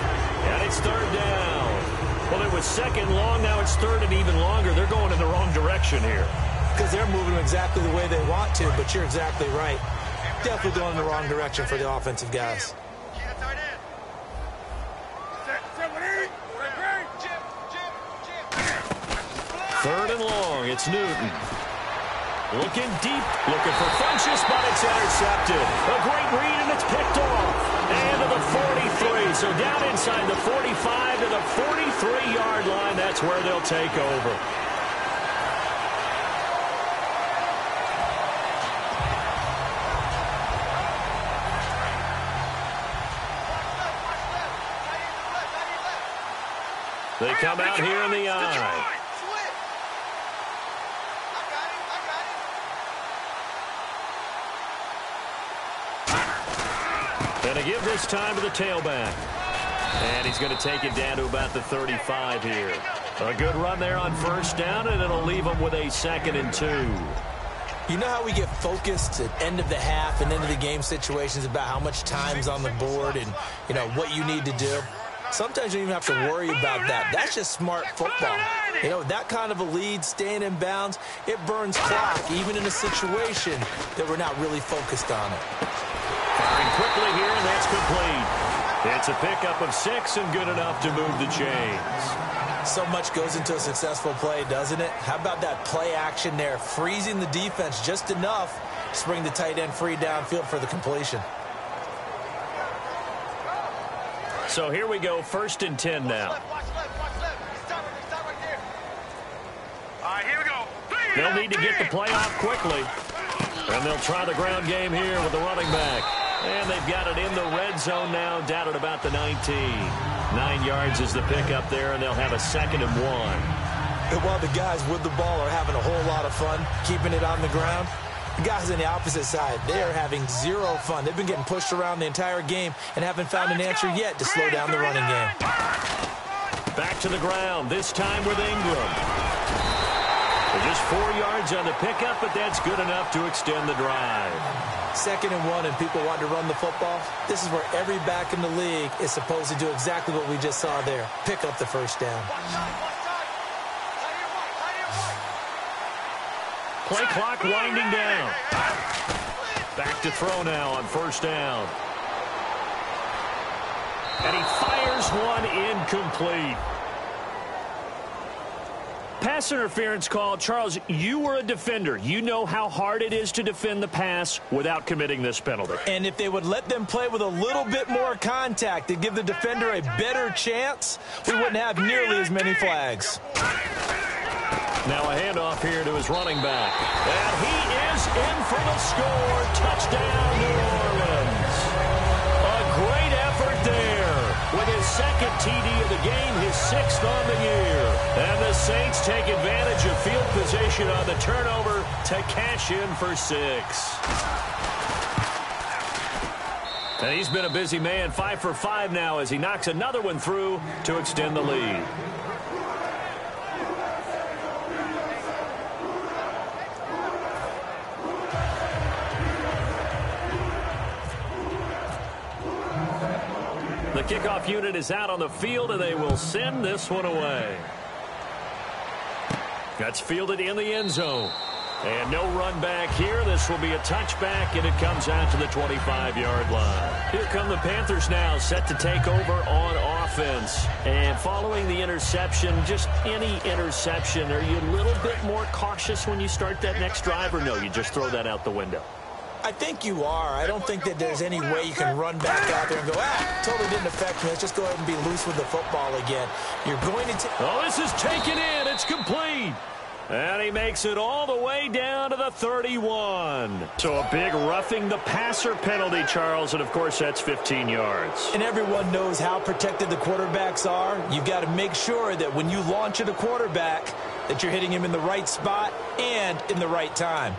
and it's 3rd down. Well, it was 2nd long. Now it's 3rd and even longer. They're going in the wrong direction here. Because they're moving exactly the way they want to, but you're exactly right. Definitely going in the wrong direction for the offensive guys. 3rd and long. It's Newton. Looking deep, looking for Funchess, but it's intercepted. A great read, and it's picked off. And to the 43, so down inside the 45 to the 43-yard line. That's where they'll take over. They come out here in the eye. And to give this time to the tailback. And he's going to take it down to about the 35 here. A good run there on 1st down, and it'll leave him with a 2nd and 2. You know how we get focused at end of the half and end of the game situations about how much time's on the board and, you know, what you need to do? Sometimes you don't even have to worry about that. That's just smart football. You know, that kind of a lead, staying in bounds, it burns clock, even in a situation that we're not really focused on it. Firing quickly here, and that's complete. It's a pickup of 6 and good enough to move the chains. So much goes into a successful play, doesn't it? How about that play action there, freezing the defense just enough to bring the tight end free downfield for the completion. So here we go, 1st and 10 now. Watch left. Stop right there. All right, here we go. They'll need to get the play off quickly. And they'll try the ground game here with the running back. And they've got it in the red zone now, down at about the 19. 9 yards is the pickup there, and they'll have a 2nd and 1. And while the guys with the ball are having a whole lot of fun keeping it on the ground, the guys on the opposite side, they are having zero fun. They've been getting pushed around the entire game and haven't found an answer yet to slow down the running game. Back to the ground, this time with Ingram. Just 4 yards on the pickup, but that's good enough to extend the drive. 2nd and 1, and people want to run the football. This is where every back in the league is supposed to do exactly what we just saw there. Pick up the first down. Play clock winding down. Back to throw now on 1st down. And he fires one incomplete. Pass interference call. Charles, you were a defender. You know how hard it is to defend the pass without committing this penalty. And if they would let them play with a little bit more contact to give the defender a better chance, we wouldn't have nearly as many flags. Now a handoff here to his running back. And he is in for the score. Touchdown, New Orleans. A great effort there. With his 2nd TD of the game, his 6th on the year. And the Saints take advantage of field position on the turnover to cash in for 6. And he's been a busy man, 5 for 5 now as he knocks another one through to extend the lead. The kickoff unit is out on the field, and they will send this one away. That's fielded in the end zone. And no run back here. This will be a touchback, and it comes out to the 25-yard line. Here come the Panthers now, set to take over on offense. And following the interception, just any interception, are you a little bit more cautious when you start that next drive, or no, you just throw that out the window? I think you are. I don't think that there's any way you can run back out there and go, totally didn't affect me. Let's just go ahead and be loose with the football again. You're going to oh, this is taken in. It's complete. And he makes it all the way down to the 31. So a big roughing the passer penalty, Charles, and of course that's 15 yards. And everyone knows how protected the quarterbacks are. You've got to make sure that when you launch at a quarterback that you're hitting him in the right spot and in the right time.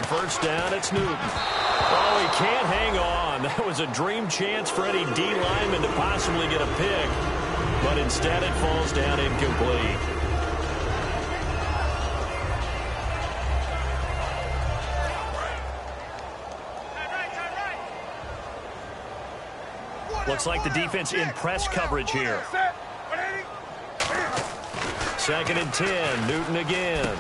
First down, it's Newton. Oh, he can't hang on. That was a dream chance for any D lineman to possibly get a pick, but instead it falls down incomplete. Looks like the defense in press coverage here. 2nd and 10, Newton again.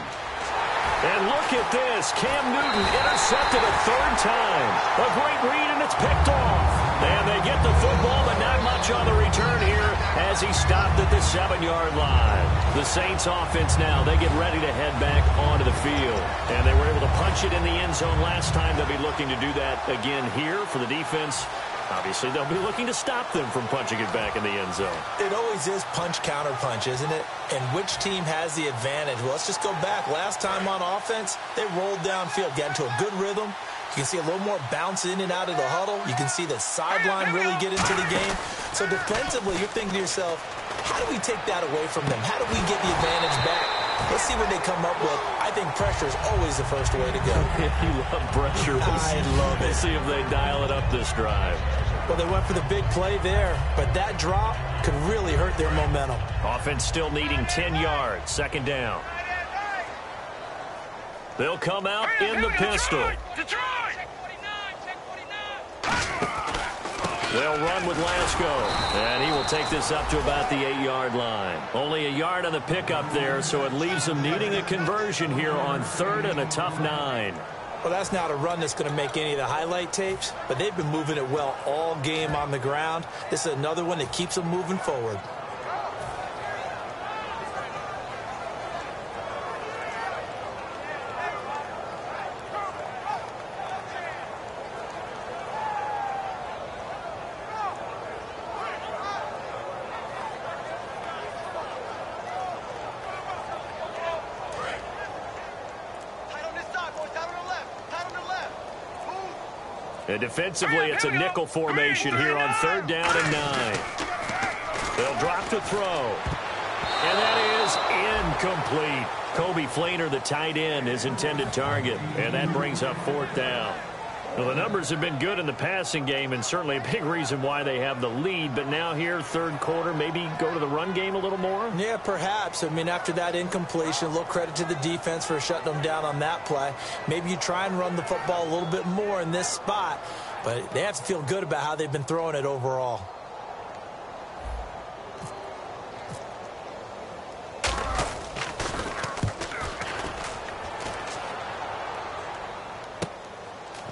And look at this. Cam Newton intercepted a 3rd time. A great read, and it's picked off. And they get the football, but not much on the return here as he stopped at the 7-yard line. The Saints offense now, they get ready to head back onto the field. And they were able to punch it in the end zone last time. They'll be looking to do that again here for the defense. Obviously, they'll be looking to stop them from punching it back in the end zone. It always is punch-counter-punch, isn't it? And which team has the advantage? Well, let's just go back. Last time on offense, they rolled downfield, got into a good rhythm. You can see a little more bounce in and out of the huddle. You can see the sideline really get into the game. So defensively, you're thinking to yourself, how do we take that away from them? How do we get the advantage back? Let's see what they come up with. I think pressure is always the first way to go. You love pressure. I love it. We'll see if they dial it up this drive. Well, they went for the big play there, but that drop could really hurt their momentum. Offense still needing 10 yards. 2nd down. They'll come out in the pistol. They'll run with Lasco, and he will take this up to about the 8-yard line. Only a yard on the pickup there, so it leaves them needing a conversion here on 3rd and a tough 9. Well, that's not a run that's going to make any of the highlight tapes, but they've been moving it well all game on the ground. This is another one that keeps them moving forward. And defensively, it's a nickel formation here on 3rd down and 9. They'll drop to throw. And that is incomplete. Kobe Flainer, the tight end, his intended target. And that brings up 4th down. Well, the numbers have been good in the passing game, and certainly a big reason why they have the lead. But now here, 3rd quarter, maybe go to the run game a little more? Yeah, perhaps. I mean, after that incompletion, a little credit to the defense for shutting them down on that play. Maybe you try and run the football a little bit more in this spot. But they have to feel good about how they've been throwing it overall.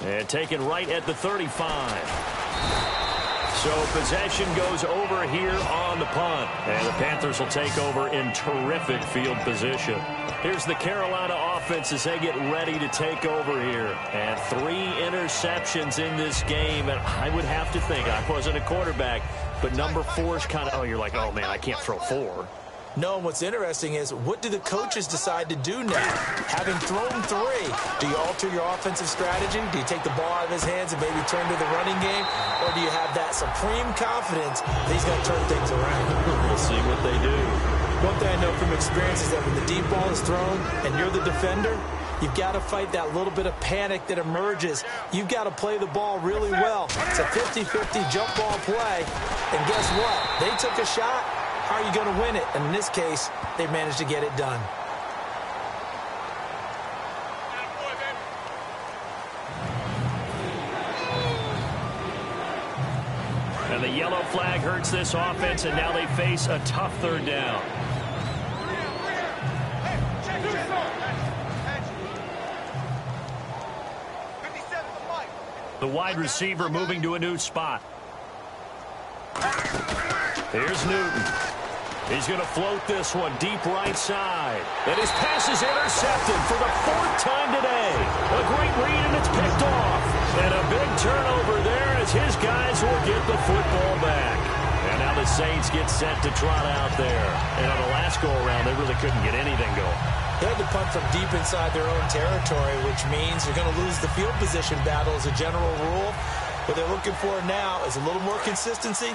And taken right at the 35. So possession goes over here on the punt. And the Panthers will take over in terrific field position. Here's the Carolina offense as they get ready to take over here. And 3 interceptions in this game. And I would have to think, I wasn't a quarterback, but number 4 is kind of, oh, you're like, oh, man, I can't throw 4. No, and what's interesting is, what do the coaches decide to do now? Having thrown 3, do you alter your offensive strategy? Do you take the ball out of his hands and maybe turn to the running game? Or do you have that supreme confidence that he's going to turn things around? We'll see what they do. One thing I know from experience is that when the deep ball is thrown and you're the defender, you've got to fight that little bit of panic that emerges. You've got to play the ball really well. It's a 50-50 jump ball play. And guess what? They took a shot. How are you going to win it? And in this case, they managed to get it done. And the yellow flag hurts this offense, and now they face a tough 3rd down. The wide receiver moving to a new spot. Here's Newton. He's going to float this one deep right side. And his pass is intercepted for the 4th time today. A great read, and it's picked off. And a big turnover there as his guys will get the football back. And now the Saints get set to trot out there. And on the last go-around, they really couldn't get anything going. They had to punt from deep inside their own territory, which means you're going to lose the field position battle as a general rule. What they're looking for now is a little more consistency.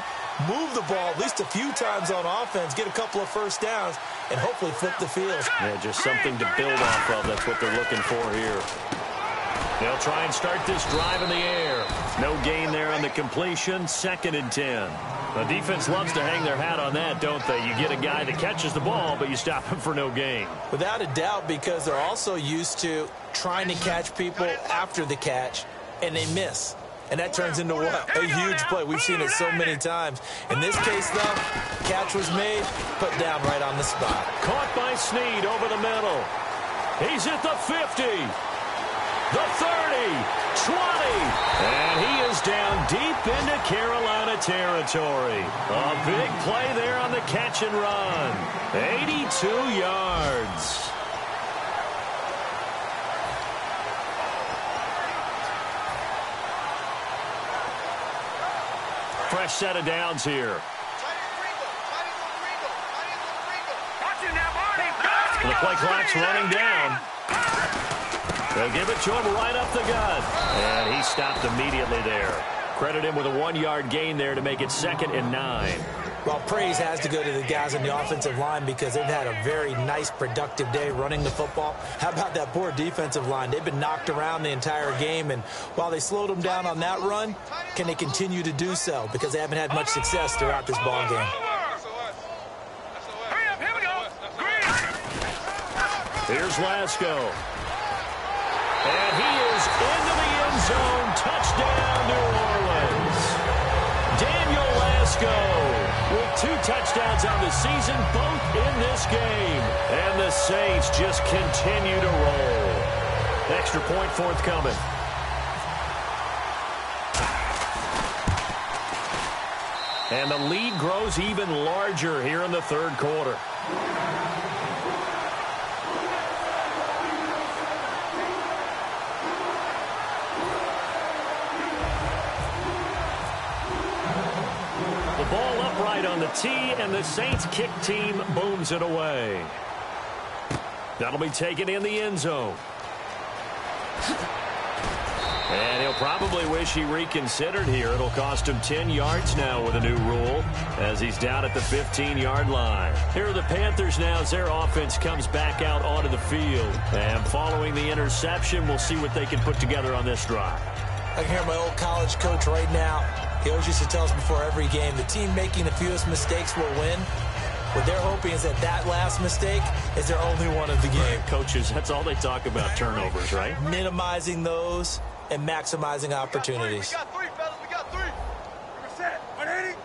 Move the ball at least a few times on offense, get a couple of first downs, and hopefully flip the field. Yeah, just something to build off of. That's what they're looking for here. They'll try and start this drive in the air. No gain there on the completion. 2nd and 10. The defense loves to hang their hat on that, don't they? You get a guy that catches the ball, but you stop him for no gain. Without a doubt, because they're also used to trying to catch people after the catch, and they miss. And that turns into what? A huge play. We've seen it so many times. In this case, though, catch was made, put down right on the spot. Caught by Snead over the middle. He's at the 50, the 30, 20, and he is down deep into Carolina territory. A big play there on the catch and run. 82 yards. Fresh set of downs here. And the play clock's running down. They'll give it to him right up the gut. And he stopped immediately there. Credit him with a 1-yard gain there to make it 2nd and 9. Well, praise has to go to the guys on the offensive line because they've had a very nice, productive day running the football. How about that poor defensive line? They've been knocked around the entire game, and while they slowed them down on that run, can they continue to do so? Because they haven't had much success throughout this ball game. Here's Lasco. And he is into the end zone. Touchdown, New Orleans. Saints go with 2 touchdowns on the season, both in this game. And the Saints just continue to roll. Extra point forthcoming. And the lead grows even larger here in the third quarter. The ball upright on the tee, and the Saints kick team booms it away. That'll be taken in the end zone. And he'll probably wish he reconsidered here. It'll cost him 10 yards now with a new rule as he's down at the 15-yard line. Here are the Panthers now as their offense comes back out onto the field. And following the interception, we'll see what they can put together on this drive. I can hear my old college coach right now. He always used to tell us before every game, the team making the fewest mistakes will win. What they're hoping is that that last mistake is their only one of the game. Coaches, that's all they talk about, turnovers, right? Minimizing those and maximizing opportunities. We got 3, fellas. We got 3. We're set. 180.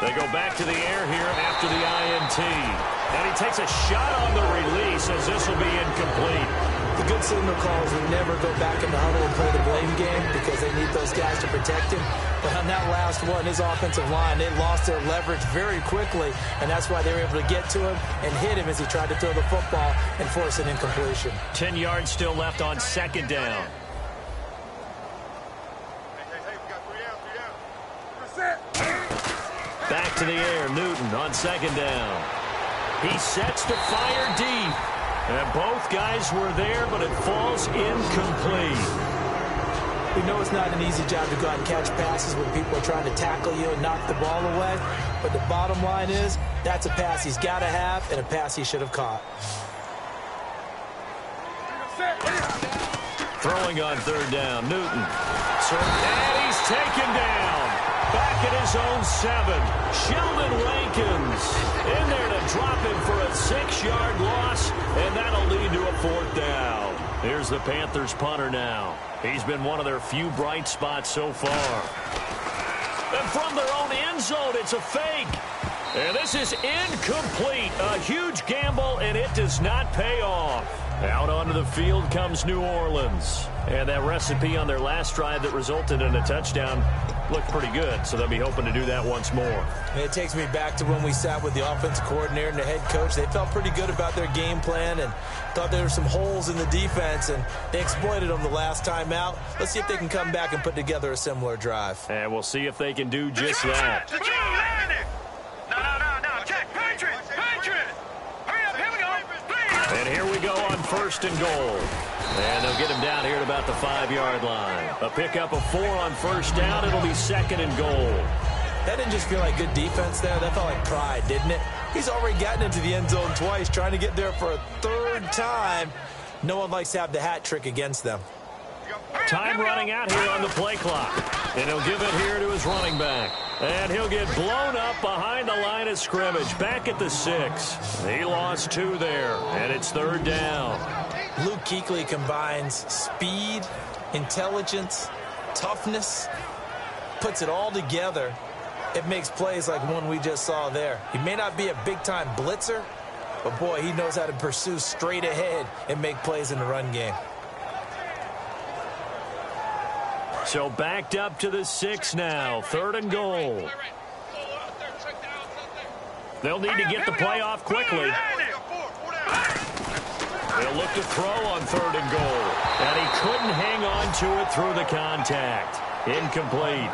They go back to the air here after the INT. And he takes a shot on the release as this will be incomplete. The good signal calls would never go back in the huddle and play the blame game because they need those guys to protect him. But on that last one, his offensive line, they lost their leverage very quickly, and that's why they were able to get to him and hit him as he tried to throw the football and force an incompletion. 10 yards still left on second down. Back to the air, Newton on second down. He sets to fire deep. And both guys were there, but it falls incomplete. We know it's not an easy job to go out and catch passes when people are trying to tackle you and knock the ball away. But the bottom line is, that's a pass he's got to have and a pass he should have caught. Throwing on third down, Newton. And he's taken down. Back at his own 7. Sheldon Rankins in there to drop him for a 6-yard loss, and that'll lead to a 4th down. Here's the Panthers punter now. He's been one of their few bright spots so far. And from their own end zone, it's a fake. And this is incomplete. A huge gamble, and it does not pay off. Out onto the field comes New Orleans. And that recipe on their last drive that resulted in a touchdown looked pretty good, so they'll be hoping to do that once more. And it takes me back to when we sat with the offensive coordinator and the head coach. They felt pretty good about their game plan and thought there were some holes in the defense, and they exploited them the last time out. Let's see if they can come back and put together a similar drive. And we'll see if they can do just that. No. Check. Patriots. Hurry up. Here we go. Please. And here we go on 1st and goal. And they'll get him down here at about the 5-yard line. A pickup of 4 on 1st down. It'll be 2nd and goal. That didn't just feel like good defense there. That felt like pride, didn't it? He's already gotten into the end zone twice, trying to get there for a 3rd time. No one likes to have the hat trick against them. Time running out here on the play clock. And he'll give it here to his running back. And he'll get blown up behind the line of scrimmage. Back at the 6. He lost 2 there. And it's 3rd down. Luke Kuechly combines speed, intelligence, toughness, puts it all together. It makes plays like one we just saw there. He may not be a big-time blitzer, but, boy, he knows how to pursue straight ahead and make plays in the run game. So backed up to the 6 now. 3rd and goal. They'll need to get the play off quickly. They'll look to throw on 3rd and goal. And he couldn't hang on to it through the contact. Incomplete.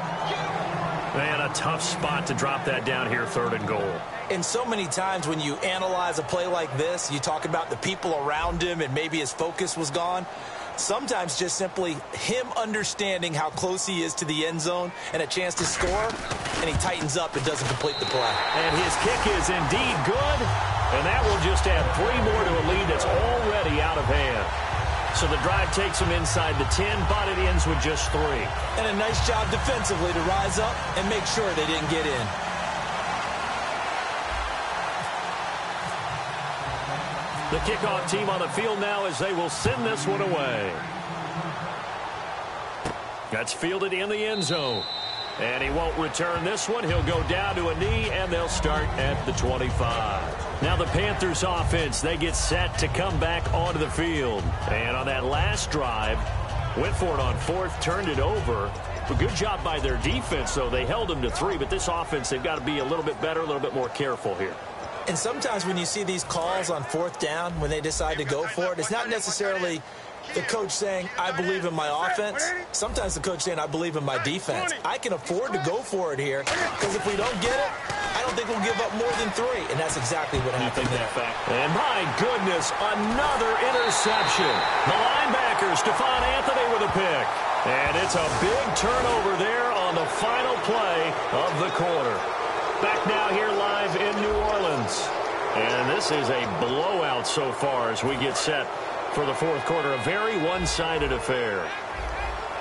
Man, a tough spot to drop that down here, 3rd and goal. And so many times when you analyze a play like this, you talk about the people around him and maybe his focus was gone. Sometimes just simply him understanding how close he is to the end zone and a chance to score, and he tightens up and doesn't complete the play. And his kick is indeed good, and that will just add 3 more to a lead that's already out of hand. So the drive takes him inside the 10, but it ends with just 3. And a nice job defensively to rise up and make sure they didn't get in. The kickoff team on the field now as they will send this one away. That's fielded in the end zone. And he won't return this one. He'll go down to a knee, and they'll start at the 25. Now the Panthers offense, they get set to come back onto the field. And on that last drive, went for it on fourth, turned it over. A good job by their defense, though. They held them to 3, but this offense, they've got to be a little bit better, a little bit more careful here. And sometimes when you see these calls on fourth down, when they decide to go for it, it's not necessarily the coach saying, I believe in my offense. Sometimes the coach saying, I believe in my defense. I can afford to go for it here, because if we don't get it, I don't think we'll give up more than 3. And that's exactly what happened there. And my goodness, another interception. The linebacker, Stephon Anthony, with a pick. And it's a big turnover there on the final play of the quarter. Back now here live in New Orleans. And this is a blowout so far as we get set for the fourth quarter. A very one-sided affair.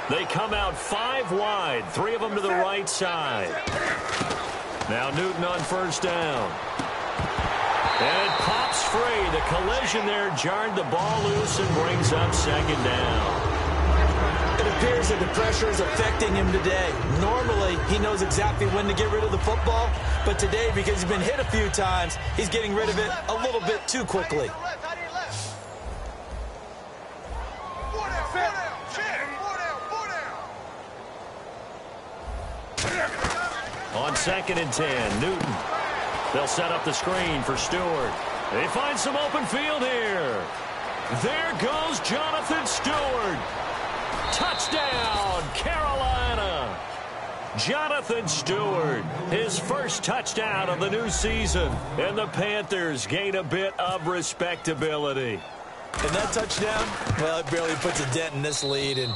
They come out 5 wide, 3 of them to the right side. Now Newton on first down. And it pops free. The collision there jarred the ball loose and brings up second down. It appears that the pressure is affecting him today. Normally, he knows exactly when to get rid of the football, but today, because he's been hit a few times, he's getting rid of it a little bit too quickly. On 2nd and 10, Newton. They'll set up the screen for Stewart. They find some open field here. There goes Jonathan Stewart. Touchdown, Carolina. Jonathan Stewart, his first touchdown of the new season. And the Panthers gain a bit of respectability. And that touchdown, well, it barely puts a dent in this lead. And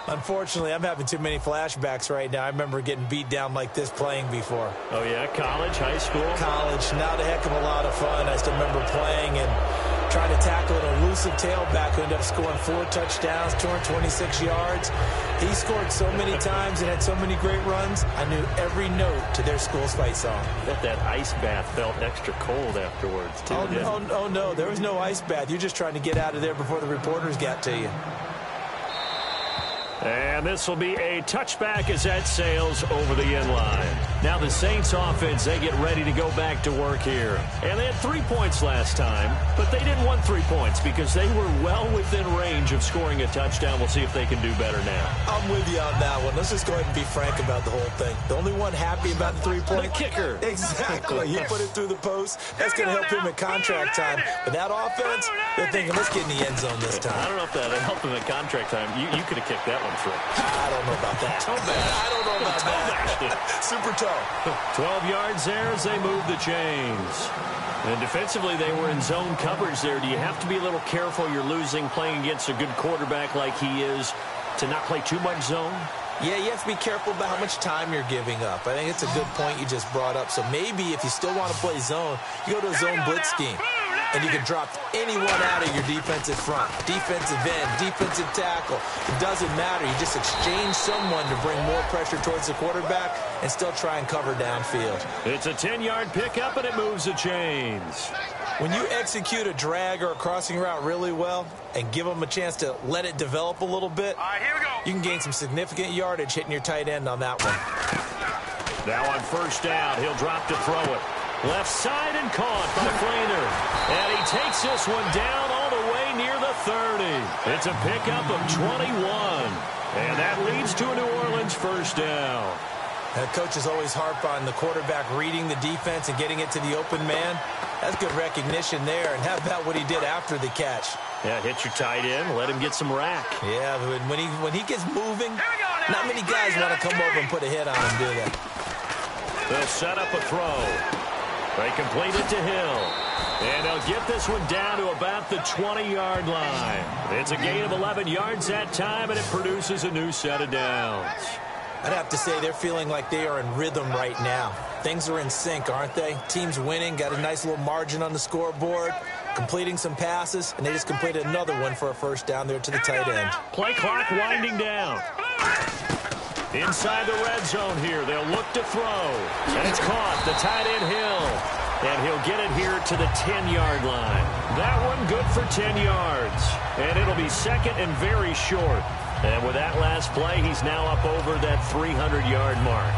unfortunately, I'm having too many flashbacks right now. I remember getting beat down like this playing before. Oh, yeah? College, high school? College. Not a heck of a lot of fun. I still remember playing and trying to tackle an elusive tailback who ended up scoring 4 touchdowns, 226 yards. He scored so many times and had so many great runs, I knew every note to their school's fight song. I bet that ice bath felt extra cold afterwards, too. Oh, no, there was no ice bath. You're just trying to get out of there before the reporters got to you. And this will be a touchback as that sails over the end line. Now the Saints offense, they get ready to go back to work here. And they had 3 points last time, but they didn't want 3 points because they were well within range of scoring a touchdown. We'll see if they can do better now. I'm with you on that one. Let's just go ahead and be frank about the whole thing. The only one happy about the 3-point? The kicker. Exactly. He put it through the post. That's going to help him at contract time. But that offense, they're thinking, let's get in the end zone this time. I don't know if that helped him at contract time. You could have kicked that one through. I don't know about that. I don't know about that. Super toe. 12 yards there as they move the chains. And defensively, they were in zone coverage there. Do you have to be a little careful? You're losing playing against a good quarterback like he is to not play too much zone? Yeah, you have to be careful about how much time you're giving up. I think it's a good point you just brought up. So maybe if you still want to play zone, you go to a zone blitz scheme. And you can drop anyone out of your defensive front. Defensive end, defensive tackle. It doesn't matter. You just exchange someone to bring more pressure towards the quarterback and still try and cover downfield. It's a 10-yard pickup, and it moves the chains. When you execute a drag or a crossing route really well and give them a chance to let it develop a little bit, All right, here we go. you can gain some significant yardage hitting your tight end on that one. Now on first down, he'll drop to throw it. Left side and caught by Flainer. And he takes this one down all the way near the 30. It's a pickup of 21. And that leads to a New Orleans first down. Coaches always harp on the quarterback reading the defense and getting it to the open man. That's good recognition there. And how about what he did after the catch? Yeah, hit your tight end, let him get some rack. Yeah, when he gets moving, not many guys want to come over and put a hit on him, do they? They'll set up a throw. They complete it to Hill. And they'll get this one down to about the 20-yard line. It's a gain of 11 yards that time, and it produces a new set of downs. I'd have to say they're feeling like they are in rhythm right now. Things are in sync, aren't they? Team's winning, got a nice little margin on the scoreboard, completing some passes, and they just completed another one for a first down there to the tight end. Play clock winding down. Inside the red zone here, they'll look to throw. And it's caught, the tight end Hill. And he'll get it here to the 10-yard line. That one good for 10 yards. And it'll be second and very short. And with that last play, he's now up over that 300-yard mark.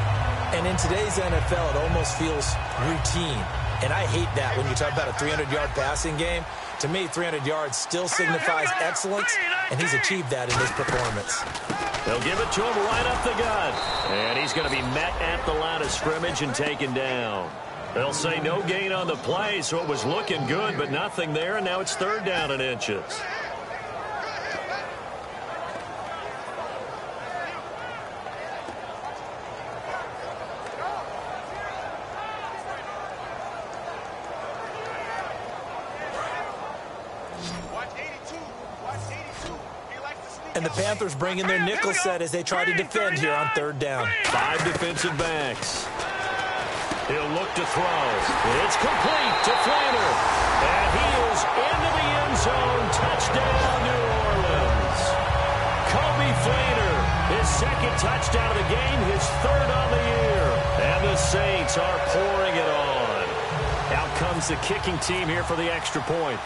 And in today's NFL, it almost feels routine. And I hate that when you talk about a 300-yard passing game. To me, 300 yards still signifies excellence, and he's achieved that in his performance. They'll give it to him right up the gut. And he's going to be met at the line of scrimmage and taken down. They'll say no gain on the play, so it was looking good, but nothing there, and now it's 3rd down and inches. And the Panthers bring in their nickel set as they try to defend here on 3rd down. 5 defensive backs. He'll look to throw. It's complete to Flanner. And he is into the end zone. Touchdown, New Orleans. Kobe Flanner, his 2nd touchdown of the game, his 3rd on the year. And the Saints are pouring it on. Out comes the kicking team here for the extra point.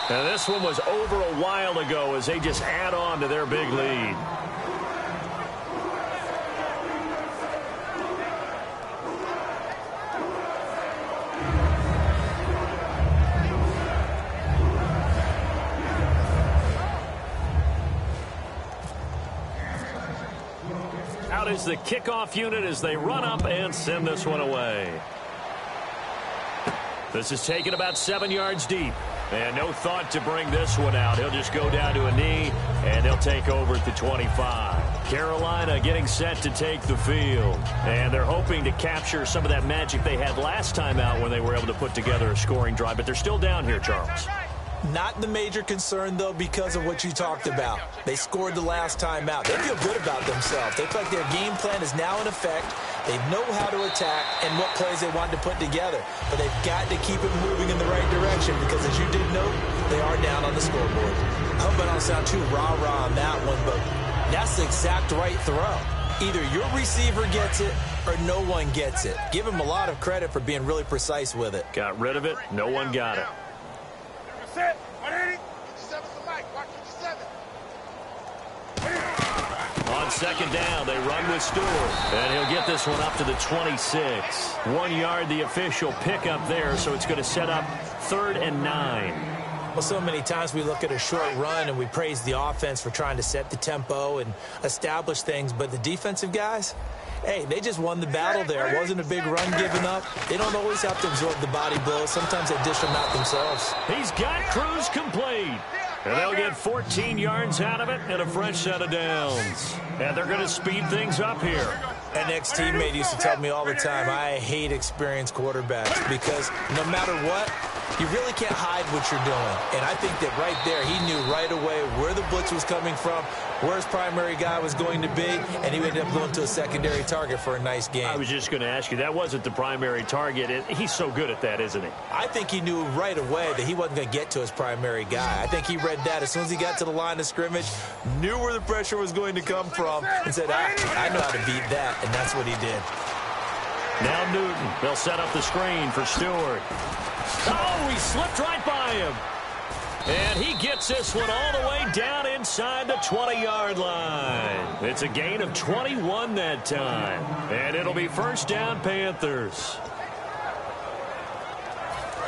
Now, this one was over a while ago as they just add on to their big lead. Out is the kickoff unit as they run up and send this one away. This is taken about 7 yards deep. And no thought to bring this one out. He'll just go down to a knee, and he'll take over at the 25. Carolina getting set to take the field. And they're hoping to capture some of that magic they had last time out when they were able to put together a scoring drive. But they're still down here, Charles. Not the major concern, though, because of what you talked about. They scored the last time out. They feel good about themselves. They feel like their game plan is now in effect. They know how to attack and what plays they want to put together. But they've got to keep it moving in the right direction because, as you did note, they are down on the scoreboard. I hope I don't sound too rah-rah on that one, but that's the exact right throw. Either your receiver gets it or no one gets it. Give him a lot of credit for being really precise with it. Got rid of it. No one got it. Set. 180. 57's the mic. Watch 57. On 2nd down, they run with Stewart. And he'll get this one up to the 26. 1 yard, the official pickup there, so it's going to set up 3rd and 9. Well, so many times we look at a short run and we praise the offense for trying to set the tempo and establish things, but the defensive guys, hey, they just won the battle there. It wasn't a big run given up. They don't always have to absorb the body blows. Sometimes they dish them out themselves. He's got Cruz complete. And they'll get 14 yards out of it and a fresh set of downs. And they're going to speed things up here. An ex-teammate used to tell me all the time, I hate experienced quarterbacks because no matter what, you really can't hide what you're doing. And I think that right there, he knew right away where the blitz was coming from, where his primary guy was going to be, and he ended up going to a secondary target for a nice game. I was just going to ask you, that wasn't the primary target. He's so good at that, isn't he? I think he knew right away that he wasn't going to get to his primary guy. I think he read that as soon as he got to the line of scrimmage, knew where the pressure was going to come from, and said, I know how to beat that, and that's what he did. Now Newton. They'll set up the screen for Stewart. Oh, he slipped right by him. And he gets this one all the way down inside the 20-yard line. It's a gain of 21 that time. And it'll be 1st down, Panthers.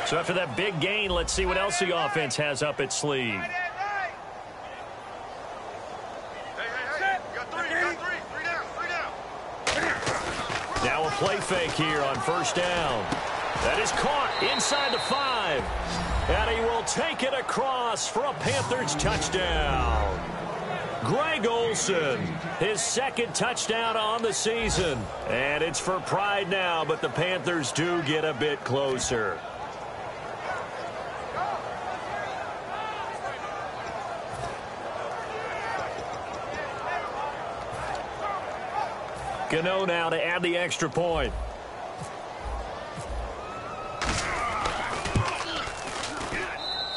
So after that big gain, let's see what else the offense has up its sleeve. Now a play fake here on 1st down. That is caught inside the 5. And he will take it across for a Panthers touchdown. Greg Olsen, his 2nd touchdown on the season. And it's for pride now, but the Panthers do get a bit closer. Gano now to add the extra point.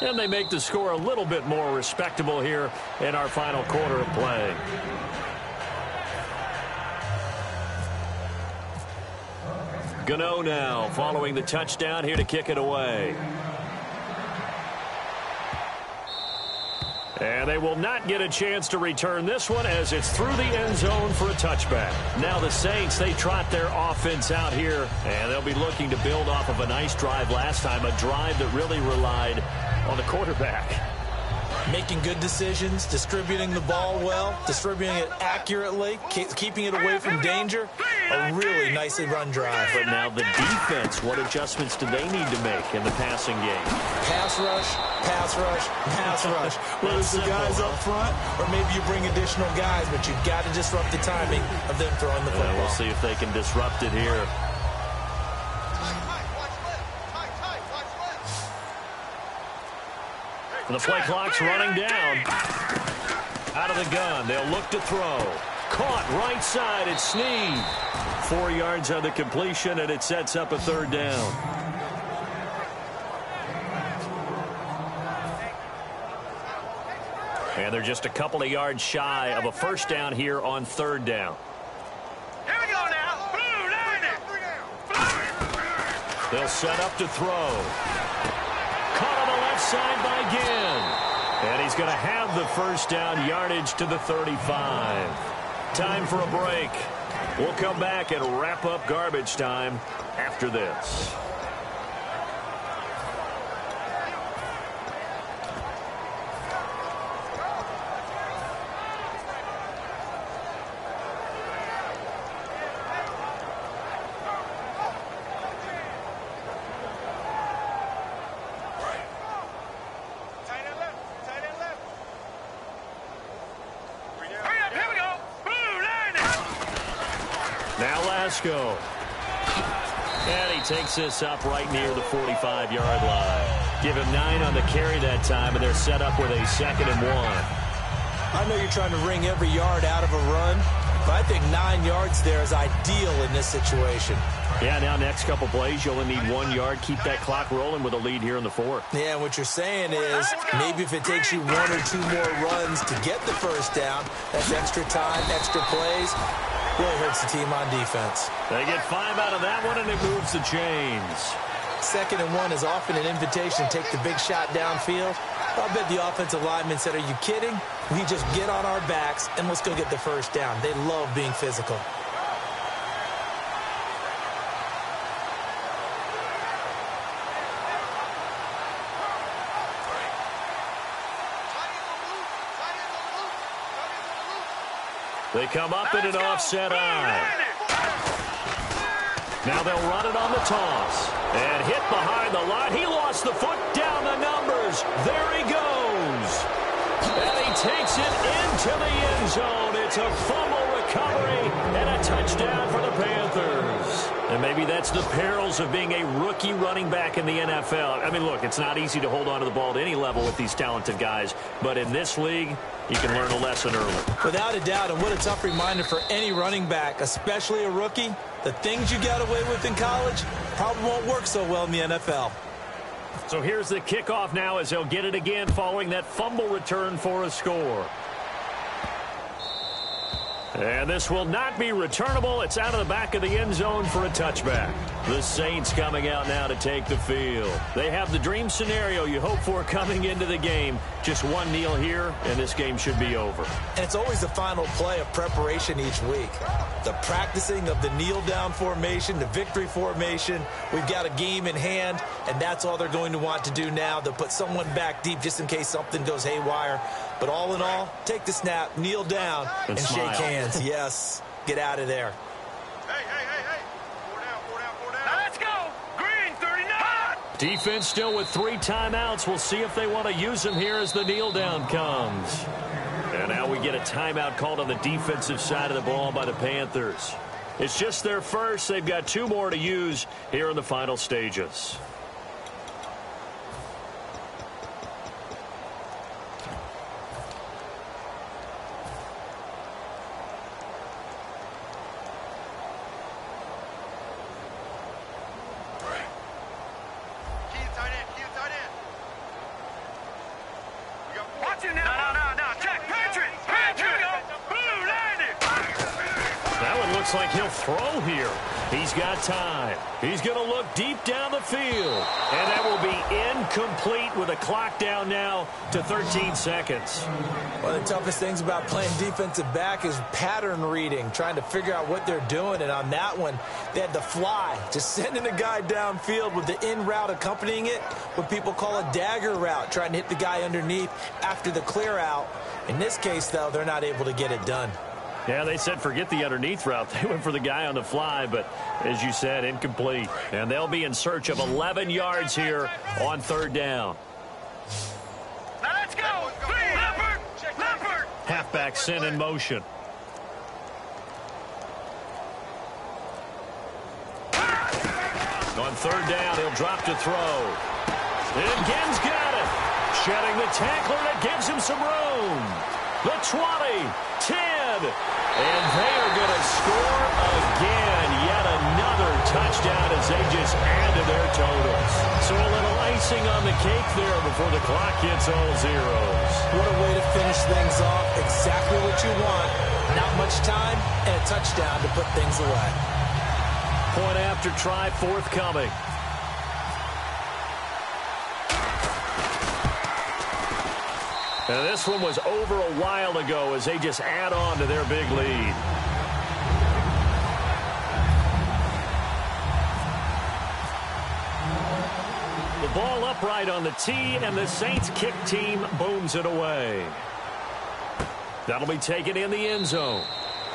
And they make the score a little bit more respectable here in our final quarter of play. Gano now following the touchdown here to kick it away. And they will not get a chance to return this one as it's through the end zone for a touchback. Now the Saints, they trot their offense out here, and they'll be looking to build off of a nice drive last time, a drive that really relied on the quarterback. Making good decisions, distributing the ball well, distributing it accurately, keeping it away from danger. A really nicely run drive. But now the defense, what adjustments do they need to make in the passing game? Pass rush, pass rush, pass rush. Whether it's the guys up front or maybe you bring additional guys, but you've got to disrupt the timing of them throwing the football. We'll see if they can disrupt it here. The play clock's running down. Out of the gun. They'll look to throw. Caught right side. It's Snead. 4 yards on the completion, and it sets up a third down. And they're just a couple of yards shy of a first down here on third down. Here we go now. Blue, line it. They'll set up to throw. Caught on the left side by Ginn. And he's going to have the first down, yardage to the 35. Time for a break. We'll come back and wrap up garbage time after this. Go. And he takes this up right near the 45-yard line. Give him 9 on the carry that time, and they're set up with a 2nd and 1. I know you're trying to wring every yard out of a run, but I think 9 yards there is ideal in this situation. Yeah, now next couple plays, you only need 1 yard. Keep that clock rolling with a lead here in the 4th. Yeah, what you're saying is maybe if it takes you 1 or 2 more runs to get the first down, that's extra time, extra plays. Really hurts the team on defense. They get 5 out of that one, and it moves the chains. 2nd and 1 is often an invitation to take the big shot downfield. I bet the offensive lineman said, are you kidding? We just get on our backs, and let's go get the first down. They love being physical. They come up in an offset eye. Now they'll run it on the toss. And hit behind the line. He lost the foot, down the numbers. There he goes. And he takes it into the end zone. It's a fumble recovery and a touchdown for the Panthers. And maybe that's the perils of being a rookie running back in the NFL. I mean, look, it's not easy to hold on to the ball at any level with these talented guys. But in this league, you can learn a lesson early. Without a doubt, and what a tough reminder for any running back, especially a rookie. The things you got away with in college probably won't work so well in the NFL. So here's the kickoff now as they'll get it again following that fumble return for a score. And this will not be returnable. It's out of the back of the end zone for a touchback. The Saints coming out now to take the field. They have the dream scenario you hope for coming into the game. Just one kneel here, and this game should be over. And it's always the final play of preparation each week. The practicing of the kneel-down formation, the victory formation. We've got a game in hand, and that's all they're going to want to do now. They'll put someone back deep just in case something goes haywire. But all in all, take the snap, kneel down, and shake hands. Yes, get out of there. Hey. 4 down. Now let's go. Green, 39. Defense still with 3 timeouts. We'll see if they want to use them here as the kneel down comes. And now we get a timeout called on the defensive side of the ball by the Panthers. It's just their first. They've got 2 more to use here in the final stages. Looks like he'll throw here. He's got time. He's going to look deep down the field. And that will be incomplete with a clock down now to 13 seconds. One of the toughest things about playing defensive back is pattern reading, trying to figure out what they're doing. And on that one, they had to fly, just sending a guy downfield with the in route accompanying it, what people call a dagger route, trying to hit the guy underneath after the clear out. In this case, though, they're not able to get it done. Yeah, they said forget the underneath route. They went for the guy on the fly, but as you said, incomplete. And they'll be in search of 11 yards here on third down. Now let's go. Leopard. Halfback sent in motion. On third down, he'll drop to throw. And Ginn's got it. Shedding the tackler, that gives him some room. The 20, 10, and they are going to score again. Yet another touchdown as they just add to their totals. So a little icing on the cake there before the clock hits all zeros. What a way to finish things off. Exactly what you want. Not much time and a touchdown to put things away. Point after try forthcoming. And this one was over a while ago as they just add on to their big lead. The ball upright on the tee, and the Saints kick team booms it away. That'll be taken in the end zone.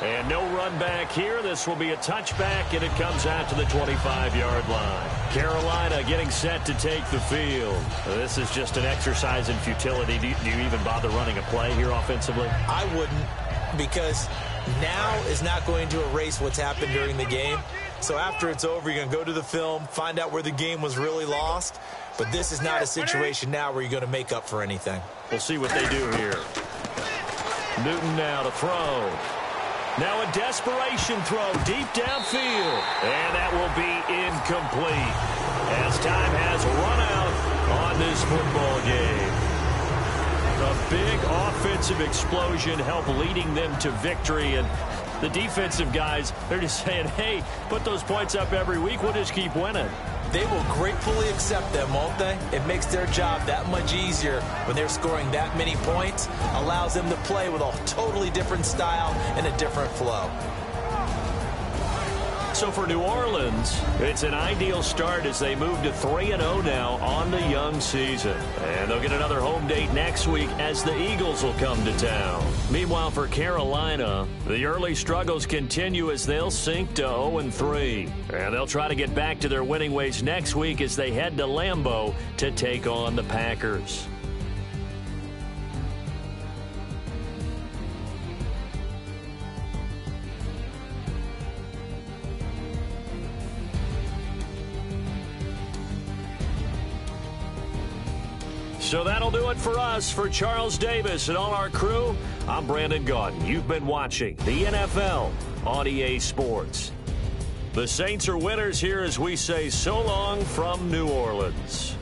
And no run back here. This will be a touchback, and it comes out to the 25-yard line. Carolina getting set to take the field. This is just an exercise in futility. Do you even bother running a play here offensively? I wouldn't, because now is not going to erase what's happened during the game. So after it's over, you're going to go to the film, find out where the game was really lost. But this is not a situation now where you're going to make up for anything. We'll see what they do here. Newton now to throw. Now a desperation throw deep downfield. And that will be incomplete as time has run out on this football game. A big offensive explosion helped leading them to victory. And the defensive guys, they're just saying, hey, put those points up every week. We'll just keep winning. They will gratefully accept them, won't they? It makes their job that much easier when they're scoring that many points. Allows them to play with a totally different style and a different flow. So for New Orleans, it's an ideal start as they move to 3-0 now on the young season. And they'll get another home date next week as the Eagles will come to town. Meanwhile, for Carolina, the early struggles continue as they'll sink to 0-3. And they'll try to get back to their winning ways next week as they head to Lambeau to take on the Packers. So that'll do it for us. For Charles Davis and all our crew, I'm Brandon Gaudin. You've been watching the NFL on EA Sports. The Saints are winners here as we say so long from New Orleans.